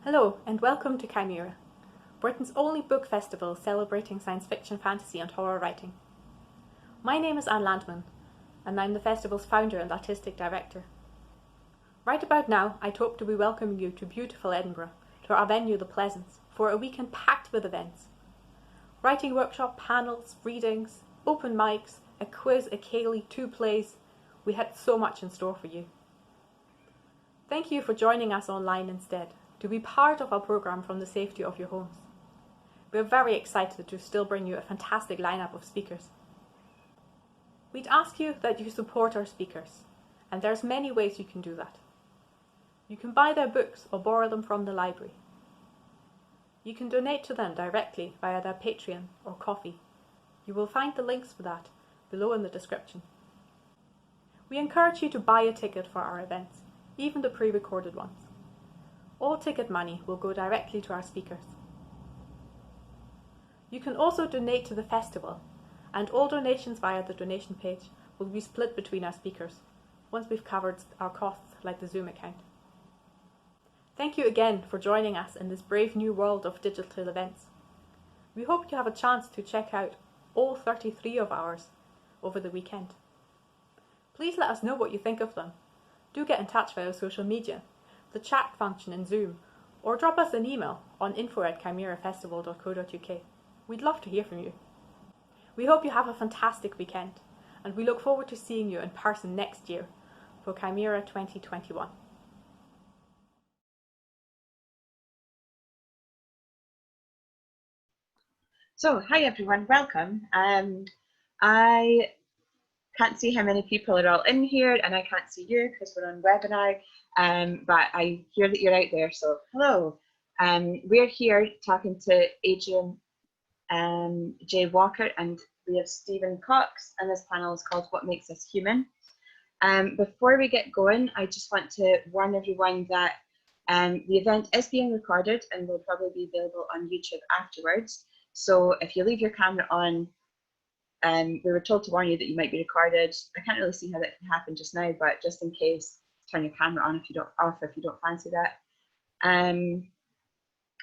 Hello and welcome to Cymera, Britain's only book festival celebrating science fiction, fantasy and horror writing. My name is Anne Landman and I'm the festival's founder and artistic director. Right about now, I'd hope to be welcoming you to beautiful Edinburgh, to our venue The Pleasance, for a weekend packed with events. Writing workshop, panels, readings, open mics, a quiz, a ceilidh, 2 plays. We had so much in store for you. Thank you for joining us online instead, to be part of our programme from the safety of your homes. We're very excited to still bring you a fantastic lineup of speakers. We'd ask you that you support our speakers, and there's many ways you can do that. You can buy their books or borrow them from the library. You can donate to them directly via their Patreon or Ko-fi. You will find the links for that below in the description. We encourage you to buy a ticket for our events, even the pre-recorded ones. All ticket money will go directly to our speakers. You can also donate to the festival, and all donations via the donation page will be split between our speakers, once we've covered our costs like the Zoom account. Thank you again for joining us in this brave new world of digital events. We hope you have a chance to check out all 33 of ours over the weekend. Please let us know what you think of them. Do get in touch via social media, the chat function in Zoom, or drop us an email on info@cymerafestival.co.uk. We'd love to hear from you. We hope you have a fantastic weekend, and we look forward to seeing you in person next year for Cymera 2021. So, hi everyone, welcome. I can't see how many people are all in here, and I can't see you because we're on webinar, but I hear that you're out there, so hello. We're here talking to Adrian J. Walker, and we have Stephen Cox, and this panel is called What Makes Us Human. Before we get going, I just want to warn everyone that the event is being recorded and will probably be available on YouTube afterwards. So if you leave your camera on, we were told to warn you that you might be recorded. I can't really see how that can happen just now, but just in case, turn your camera on if you don't fancy that. I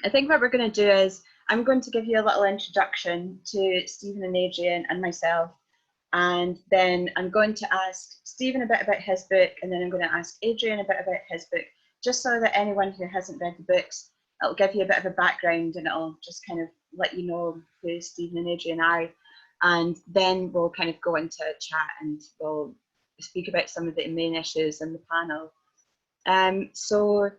think what we're going to do is I'm going to give you a little introduction to Stephen and Adrian and myself, and then I'm going to ask Stephen a bit about his book, and then I'm going to ask Adrian a bit about his book, just so that anyone who hasn't read the books, it'll give you a bit of a background and it'll just kind of let you know who Stephen and Adrian are. And then we'll kind of go into a chat and we'll speak about some of the main issues in the panel. So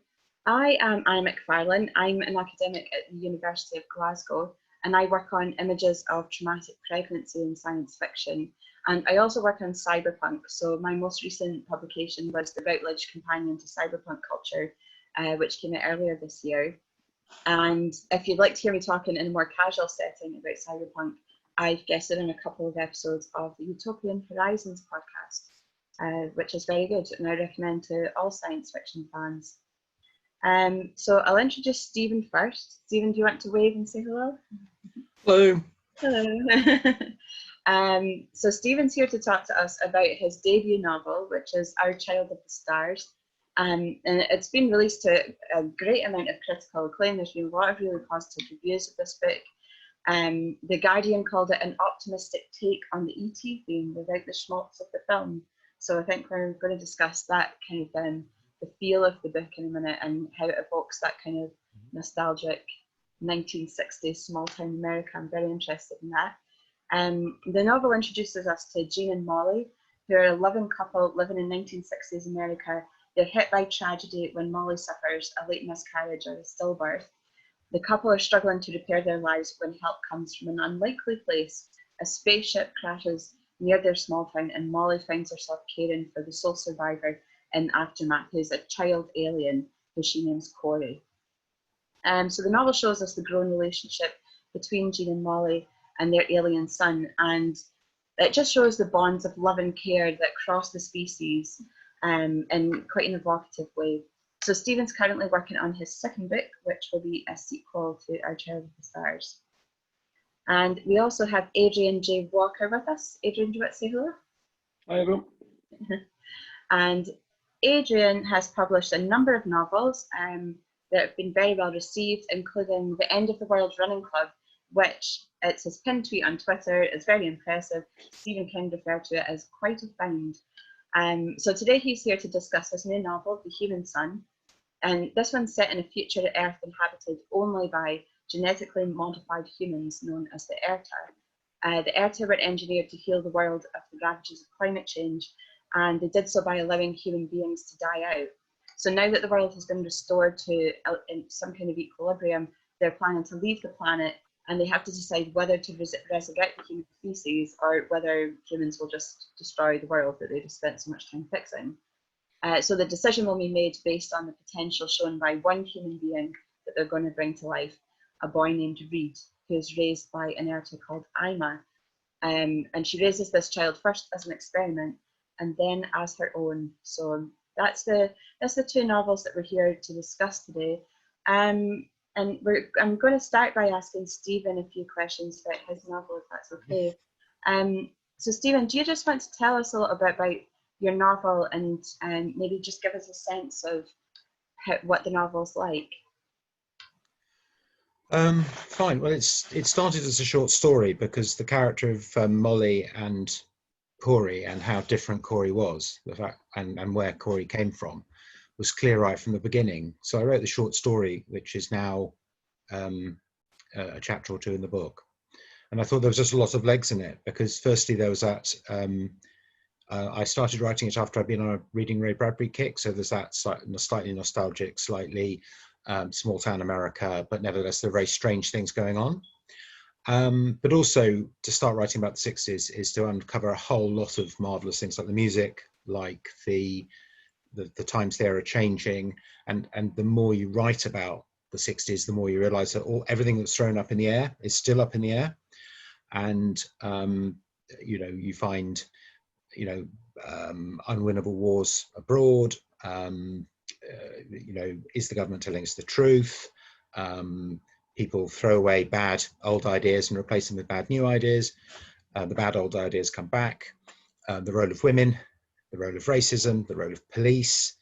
I am Anna McFarlane. I'm an academic at the University of Glasgow, and I work on images of traumatic pregnancy in science fiction. And I also work on cyberpunk. So my most recent publication was the Routledge Companion to Cyberpunk Culture, which came out earlier this year. And if you'd like to hear me talking in a more casual setting about cyberpunk, I've guested on a couple of episodes of the Utopian Horizons podcast, which is very good, and I recommend to all science fiction fans. So I'll introduce Stephen first. Stephen, do you want to wave and say hello? Hello. Hello. So Stephen's here to talk to us about his debut novel, which is Our Child of the Stars. And it's been released to a great amount of critical acclaim. There's been a lot of really positive reviews of this book. The Guardian called it an optimistic take on the E.T. theme without the schmaltz of the film. So I think we're going to discuss that kind of the feel of the book in a minute and how it evokes that kind of nostalgic 1960s small town America. I'm very interested in that. The novel introduces us to Jean and Molly, who are a loving couple living in 1960s America. They're hit by tragedy when Molly suffers a late miscarriage or a stillbirth. The couple are struggling to repair their lives when help comes from an unlikely place. A spaceship crashes near their small town, and Molly finds herself caring for the sole survivor in Aftermath, who's a child alien who she names Corey. So the novel shows us the growing relationship between Jean and Molly and their alien son, and it just shows the bonds of love and care that cross the species in quite an evocative way. So Stephen's currently working on his second book, which will be a sequel to Our Child of the Stars. And we also have Adrian J. Walker with us. Adrian, do you want to say hello? Hi, everyone. And Adrian has published a number of novels. that have been very well received, including the End of the World Running Club, which it's his pinned tweet on Twitter. It's very impressive. Stephen King referred to it as quite a find. So today he's here to discuss his new novel, The Human Sun. And this one's set in a future Earth inhabited only by genetically modified humans known as the Erta. The Erta were engineered to heal the world of the ravages of climate change, and they did so by allowing human beings to die out. So now that the world has been restored to some kind of equilibrium, they're planning to leave the planet, and they have to decide whether to resurrect the human species or whether humans will just destroy the world that they just spent so much time fixing. So the decision will be made based on the potential shown by one human being that they're going to bring to life, a boy named Reed, who is raised by an Erta called Ima. And she raises this child first as an experiment and then as her own. So that's the two novels that we're here to discuss today. And I'm going to start by asking Stephen a few questions about his novel, if that's okay. So Stephen, do you just want to tell us a little bit about your novel and maybe just give us a sense of what the novel's like? Fine. Well, it started as a short story because the character of Molly and Corey, and how different Corey was, the fact and where Corey came from, was clear right from the beginning. So I wrote the short story, which is now a chapter or two in the book, and I thought there was just a lot of legs in it because firstly there was that I started writing it after I'd been on a reading Ray Bradbury kick, so there's that slightly nostalgic, slightly small town America, but nevertheless there are very strange things going on. But also to start writing about the 60s is to uncover a whole lot of marvelous things like the music, like the times there are changing, and the more you write about the 60s, the more you realize that everything that's thrown up in the air is still up in the air. And you find unwinnable wars abroad. Is the government telling us the truth? People throw away bad old ideas and replace them with bad new ideas. The bad old ideas come back. The role of women, the role of racism, the role of police,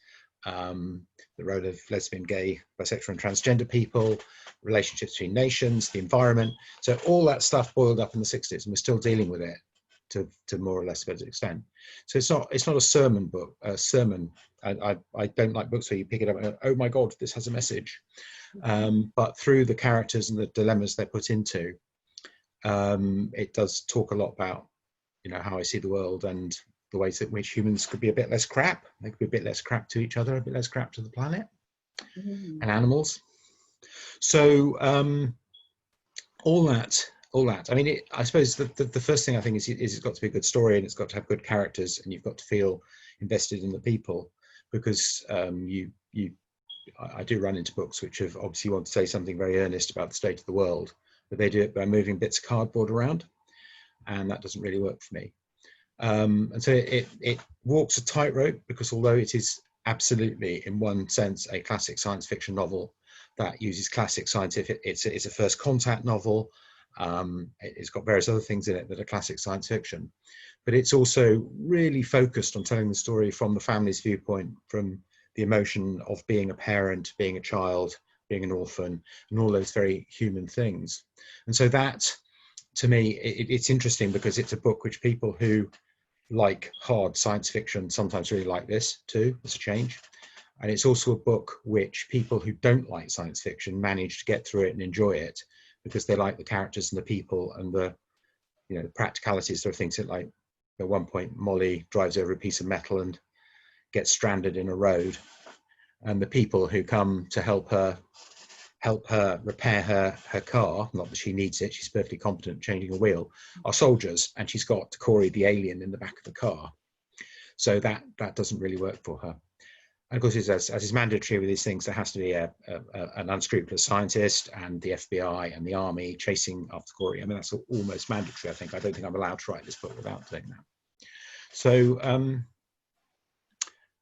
the role of lesbian, gay, bisexual and transgender people, relationships between nations, the environment. So all that stuff boiled up in the 60s, and we're still dealing with it to more or less a better extent. So it's not a sermon book, a sermon. I don't like books where you pick it up and go, oh my God, this has a message. But through the characters and the dilemmas they're put into, it does talk a lot about, how I see the world and the ways in which humans could be a bit less crap. They could be a bit less crap to each other, a bit less crap to the planet and animals. So all that. I mean, I suppose the first thing I think is it's got to be a good story, and it's got to have good characters, and you've got to feel invested in the people, because I do run into books which have obviously want to say something very earnest about the state of the world, but they do it by moving bits of cardboard around, and that doesn't really work for me. And so it walks a tightrope, because although it is absolutely, in one sense, a classic science fiction novel that uses classic scientific, it's a first contact novel. It's got various other things in it that are classic science fiction, but it's also really focused on telling the story from the family's viewpoint, from the emotion of being a parent, being a child, being an orphan, and all those very human things. And so that, to me, it's interesting because it's a book which people who like hard science fiction sometimes really like this too, as a change. And it's also a book which people who don't like science fiction manage to get through it and enjoy it, because they like the characters and the people and the practicalities. There are things that, like, at one point Molly drives over a piece of metal and gets stranded in a road, and the people who come to help her repair her car, not that she needs it, she's perfectly competent at changing a wheel, are soldiers, and she's got Corey the alien in the back of the car. So that doesn't really work for her. And of course, as is mandatory with these things, there has to be an unscrupulous scientist and the FBI and the army chasing after Corey. I mean, that's almost mandatory, I think. I don't think I'm allowed to write this book without doing that. So,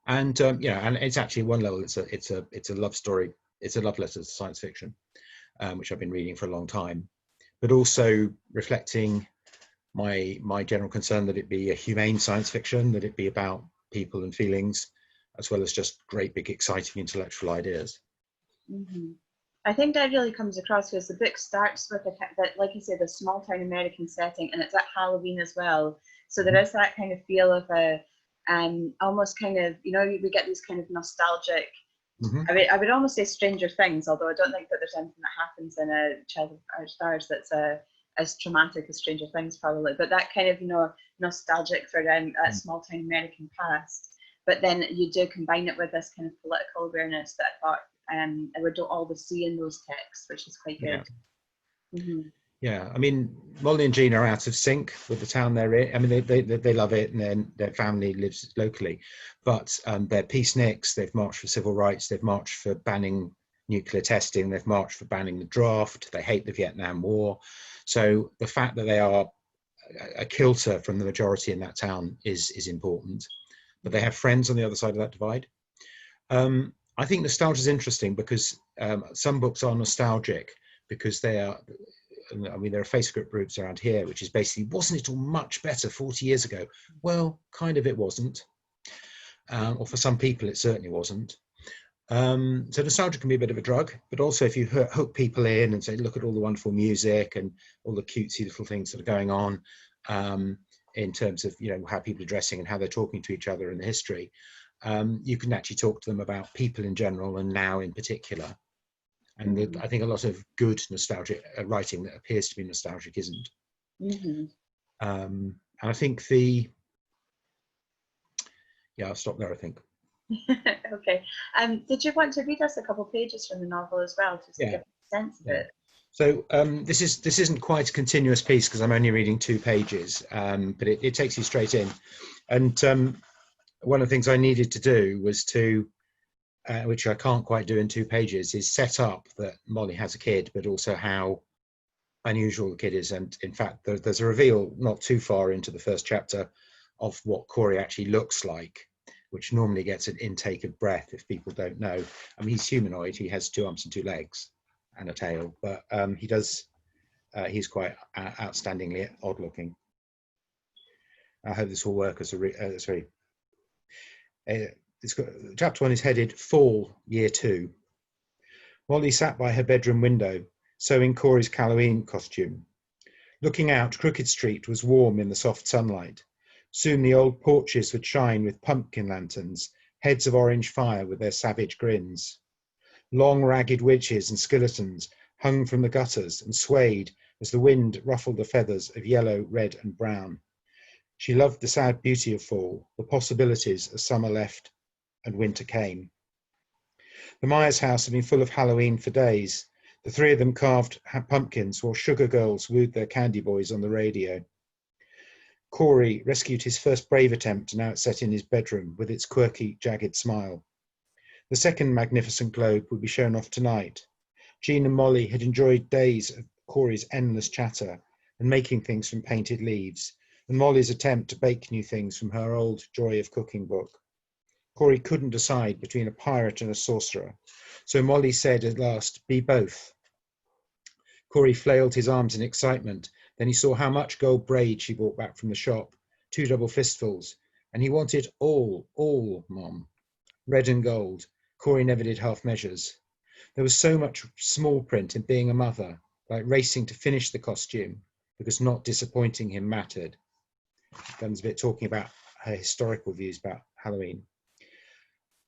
and it's actually, one level, it's a love story. It's a love letter to science fiction, which I've been reading for a long time, but also reflecting my general concern that it be a humane science fiction, that it be about people and feelings, as well as just great big exciting intellectual ideas. Hmm. I think that really comes across because the book starts with that, like you said, a small town American setting, and it's at Halloween as well. So there is that kind of feel of a, almost kind of, you know, we get these kind of nostalgic. I would almost say Stranger Things, although I don't think that there's anything that happens in a Child of Our Stars that's as traumatic as Stranger Things probably, but that kind of, you know, nostalgic for that small town American past. But then you do combine it with this kind of political awareness that I thought we don't always see in those texts, which is quite good. Yeah. Mm-hmm. Yeah, I mean, Molly and Jean are out of sync with the town they're in. I mean, they love it, and then their family lives locally, but they're peaceniks. They've marched for civil rights. They've marched for banning nuclear testing. They've marched for banning the draft. They hate the Vietnam War. So the fact that they are a kilter from the majority in that town is important. But they have friends on the other side of that divide. I think nostalgia is interesting because some books are nostalgic because they are. I mean, there are Facebook groups around here, which is basically, wasn't it all much better 40 years ago? Well, kind of it wasn't. Or for some people, it certainly wasn't. So nostalgia can be a bit of a drug, but also if you hook people in and say, look at all the wonderful music and all the cutesy little things that are going on in terms of, you know, how people are dressing and how they're talking to each other in the history, you can actually talk to them about people in general and now in particular. And I think a lot of good nostalgic writing that appears to be nostalgic isn't. And I think I'll stop there, I think. Okay. Did you want to read us a couple of pages from the novel as well, just to give a sense of it? So this isn't quite a continuous piece because I'm only reading 2 pages, but it takes you straight in. And one of the things I needed to do was to which I can't quite do in 2 pages, is set up that Molly has a kid, but also how unusual the kid is. And in fact, there's a reveal not too far into the first chapter of what Corey actually looks like, which normally gets an intake of breath if people don't know. I mean, he's humanoid. He has 2 arms and 2 legs and a tail, but he's quite outstandingly odd looking. I hope this will work as chapter 1 is headed Fall, Year 2. Molly sat by her bedroom window, sewing Corey's Halloween costume. Looking out, Crooked Street was warm in the soft sunlight. Soon the old porches would shine with pumpkin lanterns, heads of orange fire with their savage grins. Long, ragged witches and skeletons hung from the gutters and swayed as the wind ruffled the feathers of yellow, red, and brown. She loved the sad beauty of fall, the possibilities as summer left and winter came. The Myers house had been full of Halloween for days. The 3 of them carved pumpkins while sugar girls wooed their candy boys on the radio. Corey rescued his first brave attempt, and now it's set in his bedroom with its quirky, jagged smile. The second magnificent globe would be shown off tonight. Jean and Molly had enjoyed days of Corey's endless chatter and making things from painted leaves, and Molly's attempt to bake new things from her old Joy of Cooking book. Corey couldn't decide between a pirate and a sorcerer, so Molly said at last, be both. Corey flailed his arms in excitement. Then he saw how much gold braid she brought back from the shop, 2 double fistfuls, and he wanted all, Mom. Red and gold. Corey never did half measures. There was so much small print in being a mother, like racing to finish the costume, because not disappointing him mattered. Dunn's a bit talking about her historical views about Halloween.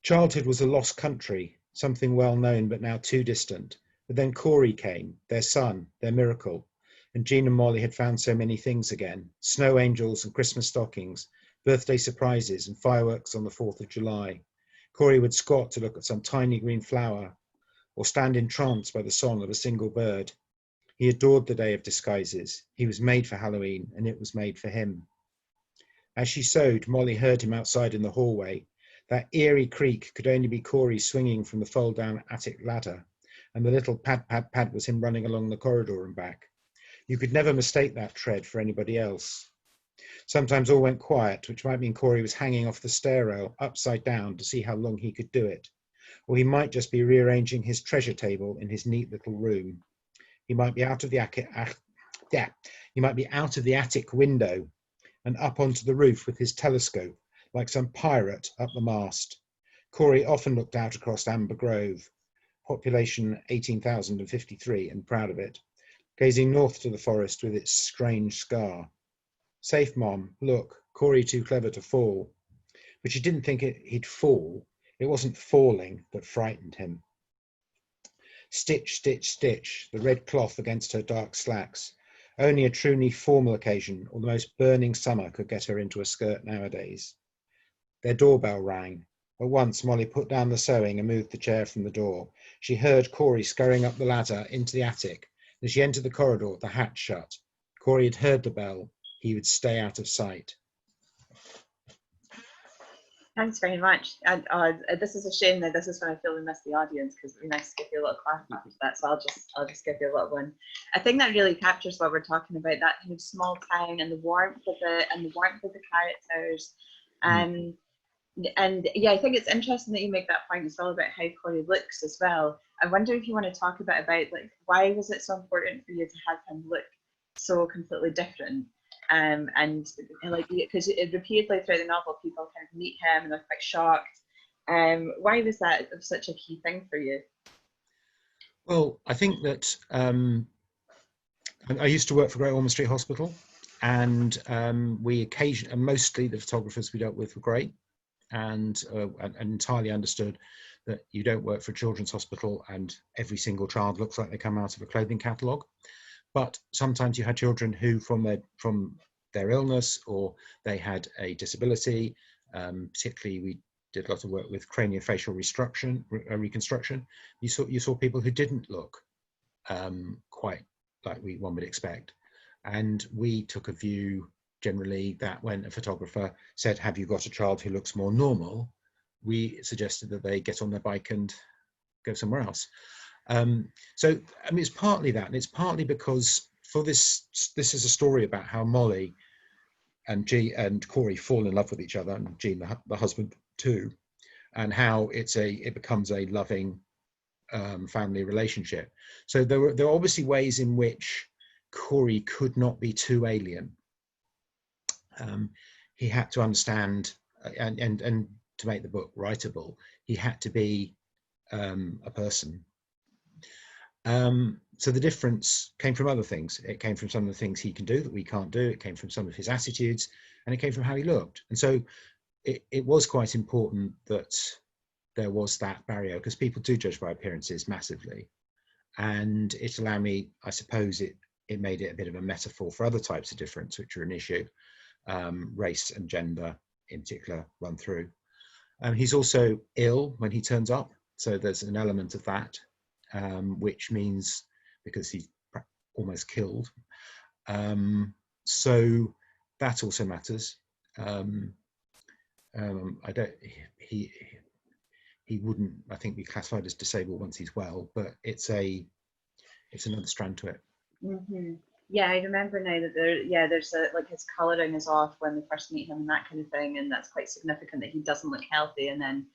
Childhood was a lost country, something well known but now too distant. But then Corey came, their son, their miracle, and Jean and Molly had found so many things again, snow angels and Christmas stockings, birthday surprises and fireworks on the 4th of July. Corey would squat to look at some tiny green flower or stand entranced by the song of a single bird. He adored the day of disguises. He was made for Halloween, and it was made for him. As she sewed, Molly heard him outside in the hallway. That eerie creak could only be Corey swinging from the fold-down attic ladder, and the little pad, pad, pad was him running along the corridor and back. You could never mistake that tread for anybody else. Sometimes all went quiet, which might mean Corey was hanging off the stair rail upside down to see how long he could do it. Or he might just be rearranging his treasure table in his neat little room. He might be out of the attic window and up onto the roof with his telescope, like some pirate up the mast. Corey often looked out across Amber Grove. population 18,053 and proud of it, gazing north to the forest with its strange scar. Safe, Mom, look, Corey too clever to fall. But she didn't think he'd fall. It wasn't falling that frightened him. Stitch, stitch, stitch, the red cloth against her dark slacks. Only a truly formal occasion or the most burning summer could get her into a skirt nowadays. Their doorbell rang. At once, Molly put down the sewing and moved the chair from the door. She heard Corey scurrying up the ladder into the attic. As she entered the corridor, the hatch shut. Corey had heard the bell. He would stay out of sight. Thanks very much. And this is a shame that this is when I feel we missed the audience, because it'd be nice to give you a little clap after that. So I'll just give you a little one. I think that really captures what we're talking about, that kind of small town and the warmth of the characters. And yeah, I think it's interesting that you make that point as well about how Corey looks as well. I wonder if you want to talk about like why was it so important for you to have him look so completely different? And like, because repeatedly throughout the novel, people kind of meet him and they're quite shocked. Why was that such a key thing for you? Well, I think that I used to work for Great Ormond Street Hospital, and mostly the photographers we dealt with were great, and entirely understood that you don't work for a children's hospital and every single child looks like they come out of a clothing catalogue. But sometimes you had children who, from their illness or they had a disability, particularly we did a lot of work with craniofacial reconstruction. You saw people who didn't look quite like one would expect. And we took a view generally that when a photographer said, have you got a child who looks more normal, we suggested that they get on their bike and go somewhere else. So I mean, it's partly that, and it's partly because for this is a story about how Molly and Corey fall in love with each other, and Jean, the husband, too, and how it becomes a loving family relationship. So there are obviously ways in which Corey could not be too alien. He had to understand, and to make the book writable, he had to be a person. So the difference came from other things. It came from some of the things he can do that we can't do. It came from some of his attitudes, and it came from how he looked. And so it was quite important that there was that barrier, because people do judge by appearances massively. And it allowed me, I suppose it made it a bit of a metaphor for other types of difference, which are an issue. Race and gender in particular run through. He's also ill when he turns up. So there's an element of that. Which means because he's almost killed. So that also matters. He wouldn't, I think, be classified as disabled once he's well, but it's another strand to it. Mm-hmm. Yeah, I remember now that there's like his colouring is off when we first meet him and that kind of thing, and that's quite significant that he doesn't look healthy, and then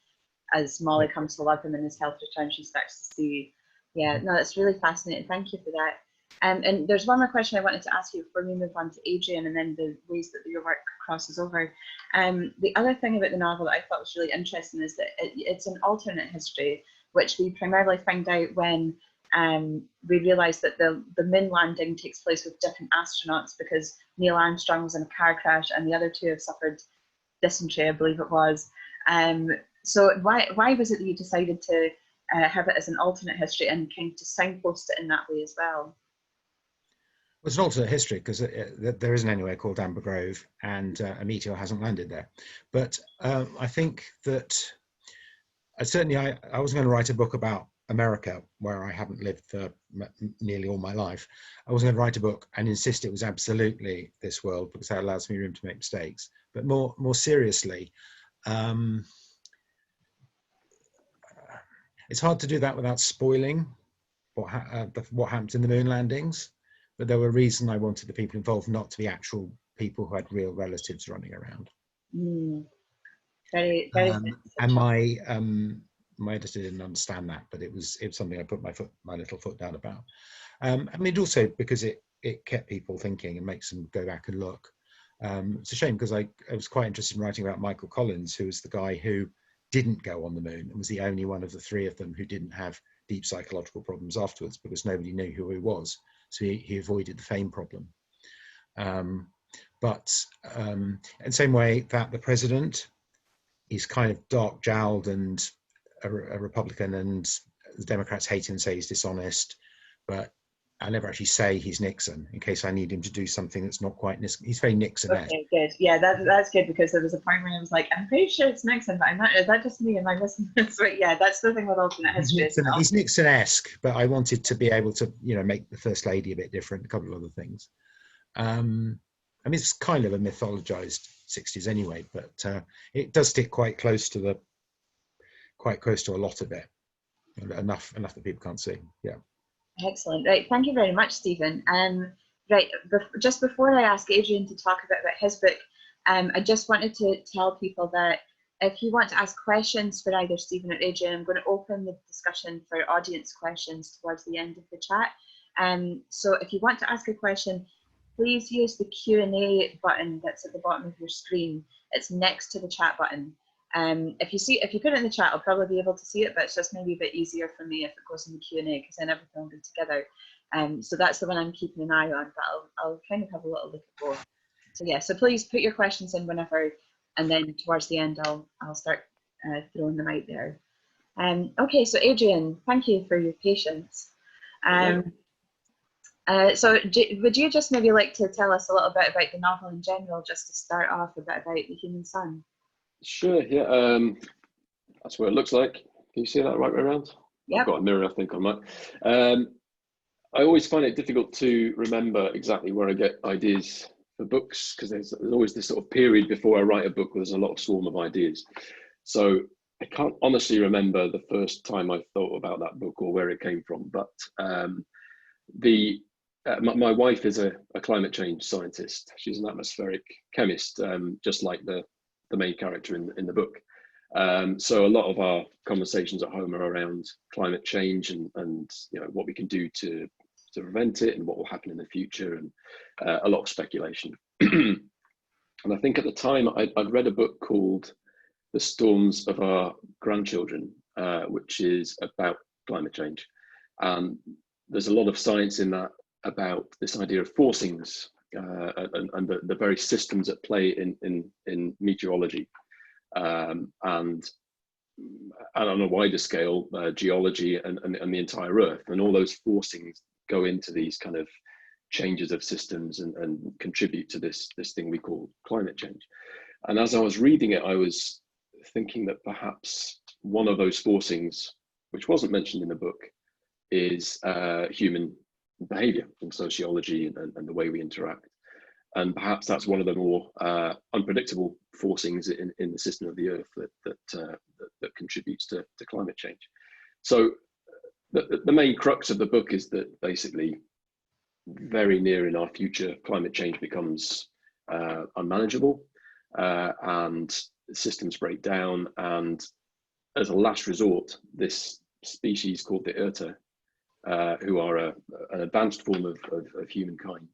as Molly comes to love him and his health returns, she starts to see. Yeah, no, that's really fascinating. Thank you for that. And there's one more question I wanted to ask you before we move on to Adrian and then the ways that your work crosses over. The other thing about the novel that I thought was really interesting is that it's an alternate history, which we primarily find out when we realise that the moon landing takes place with different astronauts, because Neil Armstrong was in a car crash and the other two have suffered dysentery, I believe it was. So why was it that you decided to have it as an alternate history and kind of to signpost it in that way as well? Well, it's an alternate history because there isn't anywhere called Amber Grove, and a meteor hasn't landed there. But I think that I wasn't going to write a book about America, where I haven't lived for nearly all my life. I wasn't going to write a book and insist it was absolutely this world, because that allows me room to make mistakes. But more seriously, it's hard to do that without spoiling what happened in the moon landings. But there were reasons I wanted the people involved not to be actual people who had real relatives running around. Very and my editor didn't understand that, but it was something I put my little foot down about. I mean, also because it kept people thinking and makes them go back and look. It's a shame, because I was quite interested in writing about Michael Collins, who was the guy who didn't go on the moon and was the only one of the three of them who didn't have deep psychological problems afterwards, because nobody knew who he was. So he avoided the fame problem. But in the same way that the president is kind of dark jowled and a Republican, and the Democrats hate him and say he's dishonest, but I never actually say he's Nixon in case I need him to do something that's not quite Nixon. He's very Nixon-esque. Okay, good. Yeah, that's good, because there was a point where I was like, I'm pretty sure it's Nixon, but I'm not. Is that just me? Am I missing this? But yeah, that's the thing with alternate history. He's Nixon-esque, but I wanted to be able to, make the First Lady a bit different, a couple of other things. I mean, it's kind of a mythologized 60s anyway, but it does stick quite close to a lot of it, enough that people can't see. Yeah. Excellent. Right. Thank you very much, Stephen. Right. Just before I ask Adrian to talk a bit about his book, I just wanted to tell people that if you want to ask questions for either Stephen or Adrian, I'm going to open the discussion for audience questions towards the end of the chat. So if you want to ask a question, please use the Q&A button that's at the bottom of your screen. It's next to the chat button. If you put it in the chat, I'll probably be able to see it, but it's just maybe a bit easier for me if it goes in the Q&A, because then everything will be together. So that's the one I'm keeping an eye on, but I'll kind of have a little look at both. So yeah, so please put your questions in whenever, and then towards the end I'll start throwing them out there. Okay, so Adrian, thank you for your patience. So would you just maybe like to tell us a little bit about the novel in general, just to start off, a bit about the human sun? Sure, yeah. That's what it looks like. Can you see that right way around? Yep. I've got a mirror, I think, on mine. I always find it difficult to remember exactly where I get ideas for books, because there's always this sort of period before I write a book where there's a lot of swarm of ideas. So I can't honestly remember the first time I thought about that book or where it came from. But my wife is a climate change scientist. She's an atmospheric chemist, just like the main character in the book. So a lot of our conversations at home are around climate change and what we can do to prevent it and what will happen in the future, and a lot of speculation. And I think at the time I'd read a book called The Storms of Our Grandchildren, which is about climate change. There's a lot of science in that about this idea of forcings and the very systems at play in meteorology, and on a wider scale, geology and the entire Earth, and all those forcings go into these kind of changes of systems and contribute to this thing we call climate change. And as I was reading it, I was thinking that perhaps one of those forcings, which wasn't mentioned in the book, is human behavior and sociology and the way we interact. And perhaps that's one of the more unpredictable forcings in the system of the Earth that contributes to climate change. So the main crux of the book is that basically very near in our future, climate change becomes unmanageable and systems break down. And as a last resort, this species called the Urta, who are an advanced form of humankind,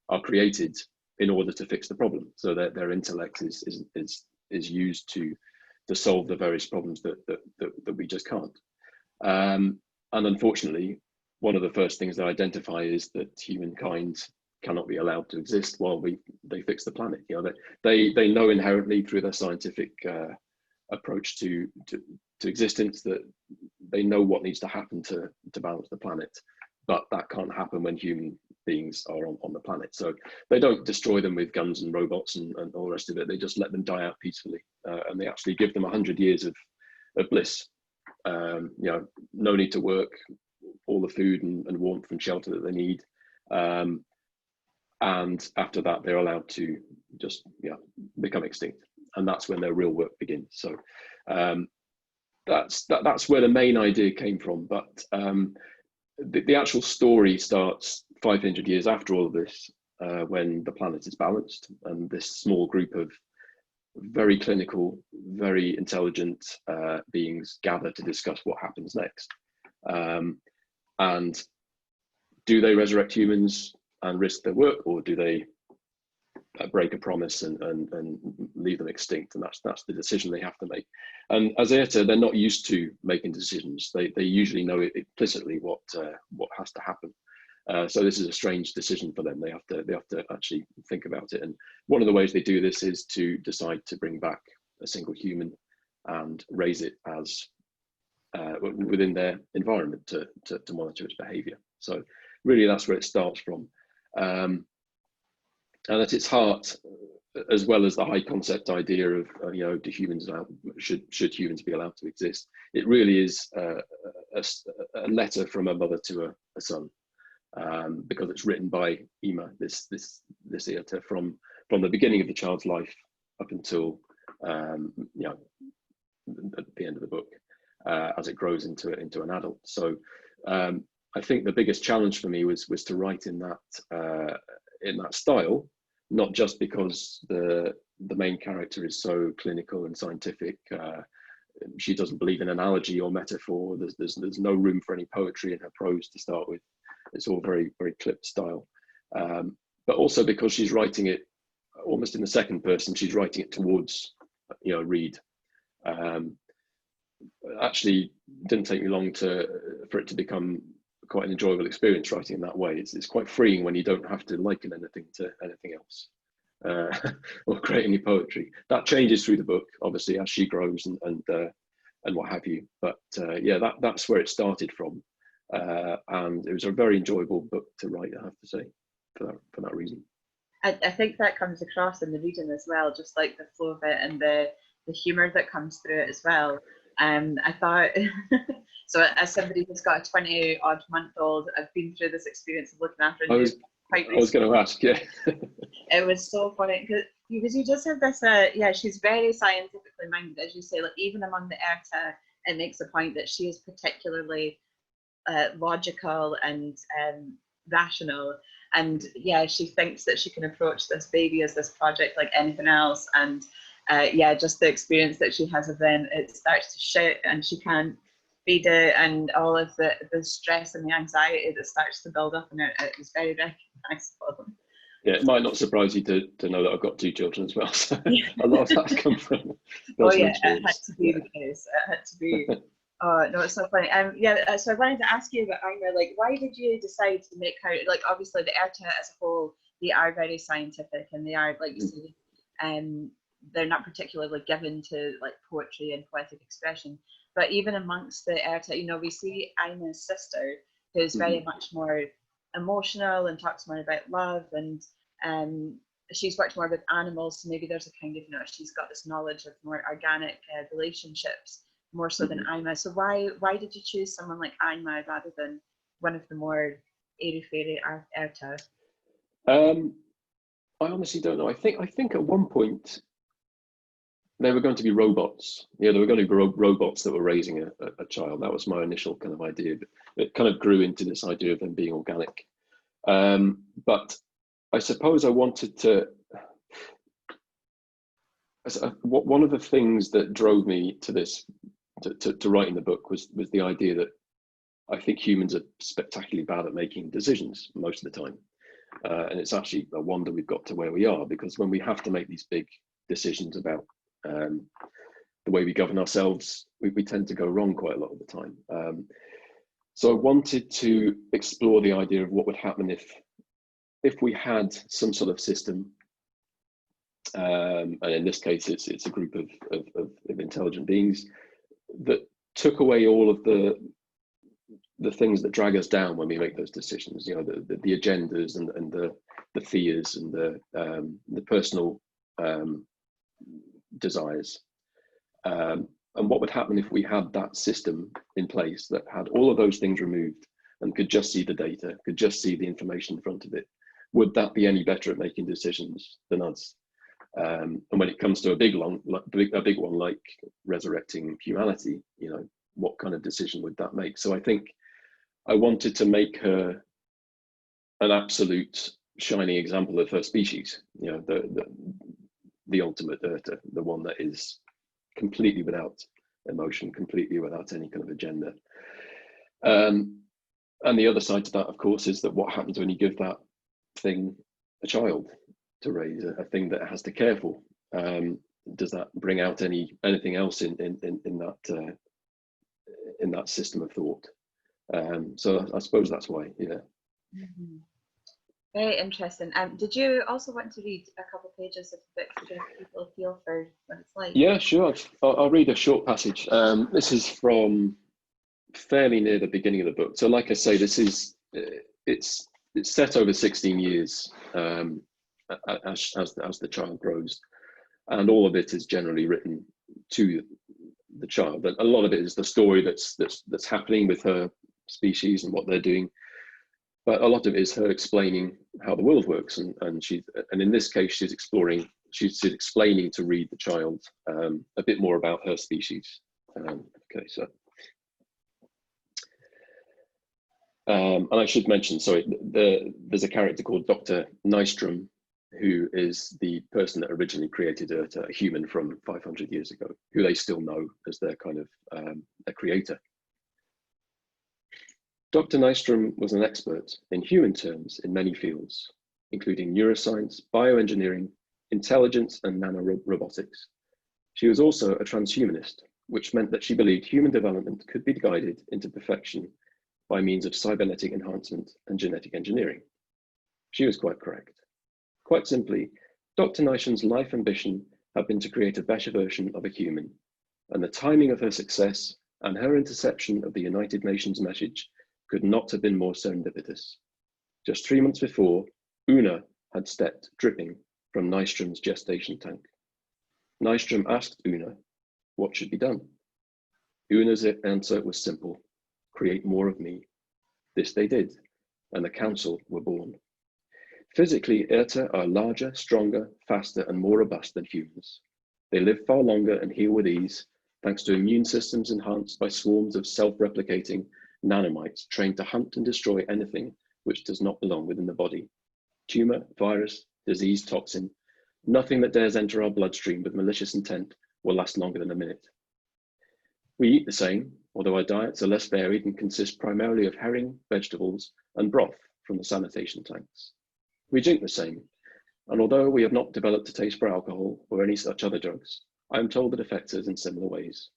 are created in order to fix the problem. So that their intellect is used to solve the various problems that we just can't. And unfortunately, one of the first things they identify is that humankind cannot be allowed to exist while they fix the planet. They know inherently through their scientific approach to existence that they know what needs to happen to balance the planet, but that can't happen when human beings are on the planet. So they don't destroy them with guns and robots and all the rest of it. They just let them die out peacefully, and they actually give them 100 years of bliss. No need to work, all the food and warmth and shelter that they need, and after that they're allowed to just become extinct, and that's when their real work begins. So that's where the main idea came from. But the actual story starts 500 years after all of this, when the planet is balanced and this small group of very clinical, very intelligent beings gather to discuss what happens next. And do they resurrect humans and risk their work, or do they break a promise and leave them extinct, and that's the decision they have to make. And as Erta, they're not used to making decisions. They usually know implicitly what has to happen. So this is a strange decision for them. They have to actually think about it. And one of the ways they do this is to decide to bring back a single human and raise it as within their environment to monitor its behaviour. So really, that's where it starts from. And at its heart, as well as the high concept idea of do humans should humans be allowed to exist, it really is a letter from a mother to a son, because it's written by Ima, this Erta, from the beginning of the child's life up until at the end of the book, as it grows into an adult. So I think the biggest challenge for me was to write in that style, not just because the main character is so clinical and scientific. She doesn't believe in analogy or metaphor. There's no room for any poetry in her prose to start with. It's all very, very clipped style. But also because she's writing it almost in the second person. She's writing it towards Reed. Actually, didn't take me long for it to become quite an enjoyable experience writing in that way. It's quite freeing when you don't have to liken anything to anything else, or create any poetry. That changes through the book, obviously, as she grows and what have you. But yeah, that's where it started from, and it was a very enjoyable book to write, I have to say, for that reason. I think that comes across in the reading as well, just like the flow of it and the humour that comes through it as well. I thought, so as somebody who's got a 20-odd-month-old, I've been through this experience of looking after a new quite recently. I was going to ask, yeah. It was so funny because you just have this, she's very scientifically minded, as you say, like even among the Erta, it makes a point that she is particularly logical and rational. And yeah, she thinks that she can approach this baby as this project like anything else. And just the experience that she has of then it starts to shout and she can't feed it, and all of the stress and the anxiety that starts to build up in her, it was very recognizable. Yeah, it might not surprise you to know that I've got 2 children as well. So a lot of that's come from. Oh yeah, it had to be the case. It had to be. Oh no, it's so funny. So I wanted to ask you about Ima. Like, why did you decide to make her, like, obviously the Erta as a whole, they are very scientific and they are, like you say, they're not particularly given to like poetry and poetic expression. But even amongst the Erta, we see Ima's sister, who's very much more emotional and talks more about love, and she's worked more with animals. So maybe there's a kind of, she's got this knowledge of more organic relationships, more so than Ima. So why did you choose someone like Ima rather than one of the more airy-fairy Erta? I honestly don't know. I think at one point they were going to be robots. Yeah, there were going to be robots that were raising a child. That was my initial kind of idea. But it kind of grew into this idea of them being organic. But I suppose I wanted to. One of the things that drove me to this, to writing the book, was the idea that I think humans are spectacularly bad at making decisions most of the time. And it's actually a wonder we've got to where we are, because when we have to make these big decisions about the way we govern ourselves, we tend to go wrong quite a lot of the time. So I wanted to explore the idea of what would happen if we had some sort of system, and in this case it's a group of intelligent beings that took away all of the things that drag us down when we make those decisions, the agendas and the fears and the personal desires. And what would happen if we had that system in place that had all of those things removed and could just see the data, could just see the information in front of it? Would that be any better at making decisions than us? And when it comes to a big one like resurrecting humanity, what kind of decision would that make? So I think I wanted to make her an absolute shining example of her species, the ultimate Erta, the one that is completely without emotion, completely without any kind of agenda. And the other side to that, of course, is that what happens when you give that thing a child? to raise a thing that it has to care for. Does that bring out anything else in that system of thought? So I suppose that's why, yeah. Mm-hmm. Very interesting. Did you also want to read a couple pages of the book to give people a feel for what it's like? Yeah, sure. I'll read a short passage. This is from fairly near the beginning of the book. So, like I say, this is it's set over 16 years as the child grows, and all of it is generally written to the child. But a lot of it is the story that's happening with her species and what they're doing. But a lot of it is her explaining how the world works, and in this case she's explaining to Reed the child a bit more about her species. Okay, so and I should mention, sorry, there's a character called Dr. Nystrom, who is the person that originally created a human from 500 years ago, who they still know as their kind of a creator. Dr. Nystrom was an expert in human terms in many fields, including neuroscience, bioengineering, intelligence, and nanorobotics. She was also a transhumanist, which meant that she believed human development could be guided into perfection by means of cybernetic enhancement and genetic engineering. She was quite correct. Quite simply, Dr. Nystrom's life ambition had been to create a better version of a human, and the timing of her success and her interception of the United Nations message could not have been more serendipitous. Just 3 months before, Una had stepped dripping from Nystrom's gestation tank. Nystrom asked Una what should be done. Una's answer was simple: create more of me. This they did, and the council were born. Physically, Erta are larger, stronger, faster, and more robust than humans. They live far longer and heal with ease, thanks to immune systems enhanced by swarms of self-replicating nanomites trained to hunt and destroy anything which does not belong within the body. Tumor, virus, disease, toxin, nothing that dares enter our bloodstream with malicious intent will last longer than a minute. We eat the same, although our diets are less varied and consist primarily of herring, vegetables, and broth from the sanitation tanks. We drink the same, and although we have not developed a taste for alcohol or any such other drugs, I am told it affects us in similar ways.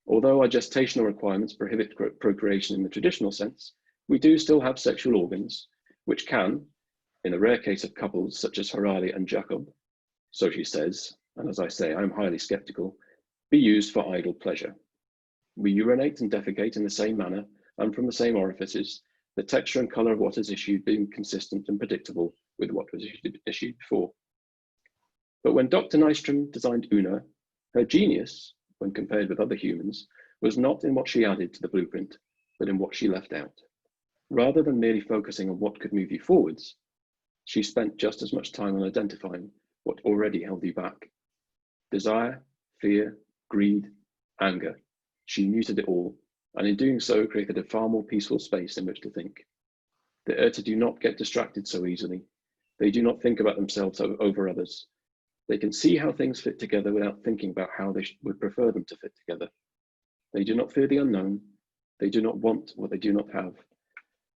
Although our gestational requirements prohibit procreation in the traditional sense, we do still have sexual organs, which can, in the rare case of couples such as Harali and Jacob, so she says, and as I say, I'm highly skeptical, be used for idle pleasure. We urinate and defecate in the same manner and from the same orifices, the texture and colour of what is issued being consistent and predictable with what was issued before. But when Dr. Nystrom designed Una, her genius, when compared with other humans, was not in what she added to the blueprint, but in what she left out. Rather than merely focusing on what could move you forwards, she spent just as much time on identifying what already held you back. Desire, fear, greed, anger. She muted it all, and in doing so created a far more peaceful space in which to think. The Erta do not get distracted so easily. They do not think about themselves over others. They can see how things fit together without thinking about how they would prefer them to fit together. They do not fear the unknown. They do not want what they do not have.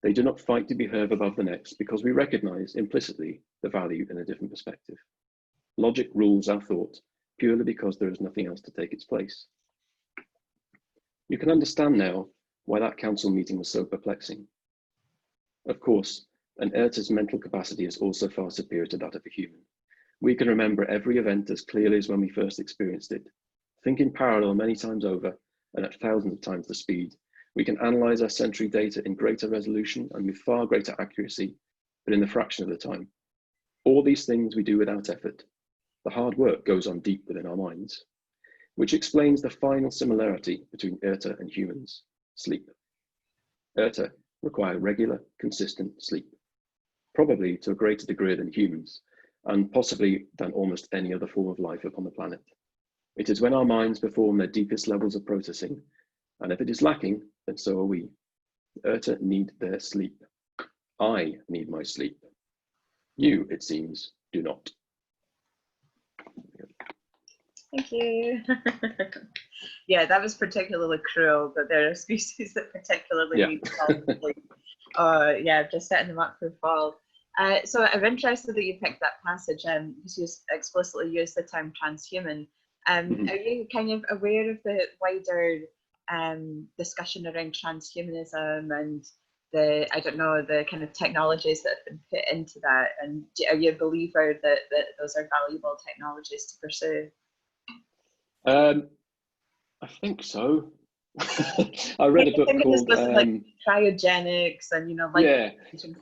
They do not fight to be heard above the next because we recognize implicitly the value in a different perspective. Logic rules our thought purely because there is nothing else to take its place. You can understand now why that council meeting was so perplexing. Of course, an Erta's mental capacity is also far superior to that of a human. We can remember every event as clearly as when we first experienced it. Think in parallel many times over and at thousands of times the speed. We can analyze our sensory data in greater resolution and with far greater accuracy, but in the fraction of the time. All these things we do without effort. The hard work goes on deep within our minds, which explains the final similarity between Erta and humans: sleep. Erta require regular, consistent sleep, probably to a greater degree than humans, and possibly than almost any other form of life upon the planet. It is when our minds perform their deepest levels of processing, and if it is lacking, then so are we. Erta need their sleep. I need my sleep. You, it seems, do not. Thank you. Yeah, that was particularly cruel, that there are species that particularly need to sleep. Yeah, just setting them up for fall. So I'm interested that you picked that passage because you explicitly used the term transhuman. Mhm. Are you kind of aware of the wider discussion around transhumanism and the, I don't know, the kind of technologies that have been put into that? And are you a believer that those are valuable technologies to pursue? I think so. I read a book Thinking called like cryogenics and, you know, like yeah.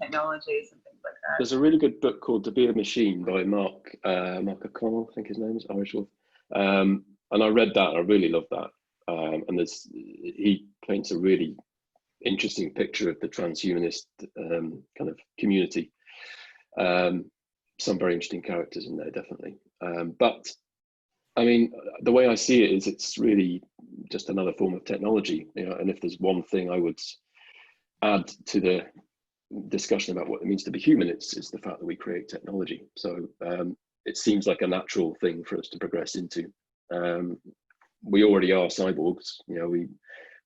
technologies and things like that. There's a really good book called To Be a Machine by Mark O'Connell, I think his name is, Irish author. And I read that, and I really loved that. And he paints a really interesting picture of the transhumanist kind of community. Some very interesting characters in there, definitely. But I mean, the way I see it is it's really just another form of technology, you know. And if there's one thing I would add to the discussion about what it means to be human, it's the fact that we create technology. So it seems like a natural thing for us to progress into. We already are cyborgs, you know.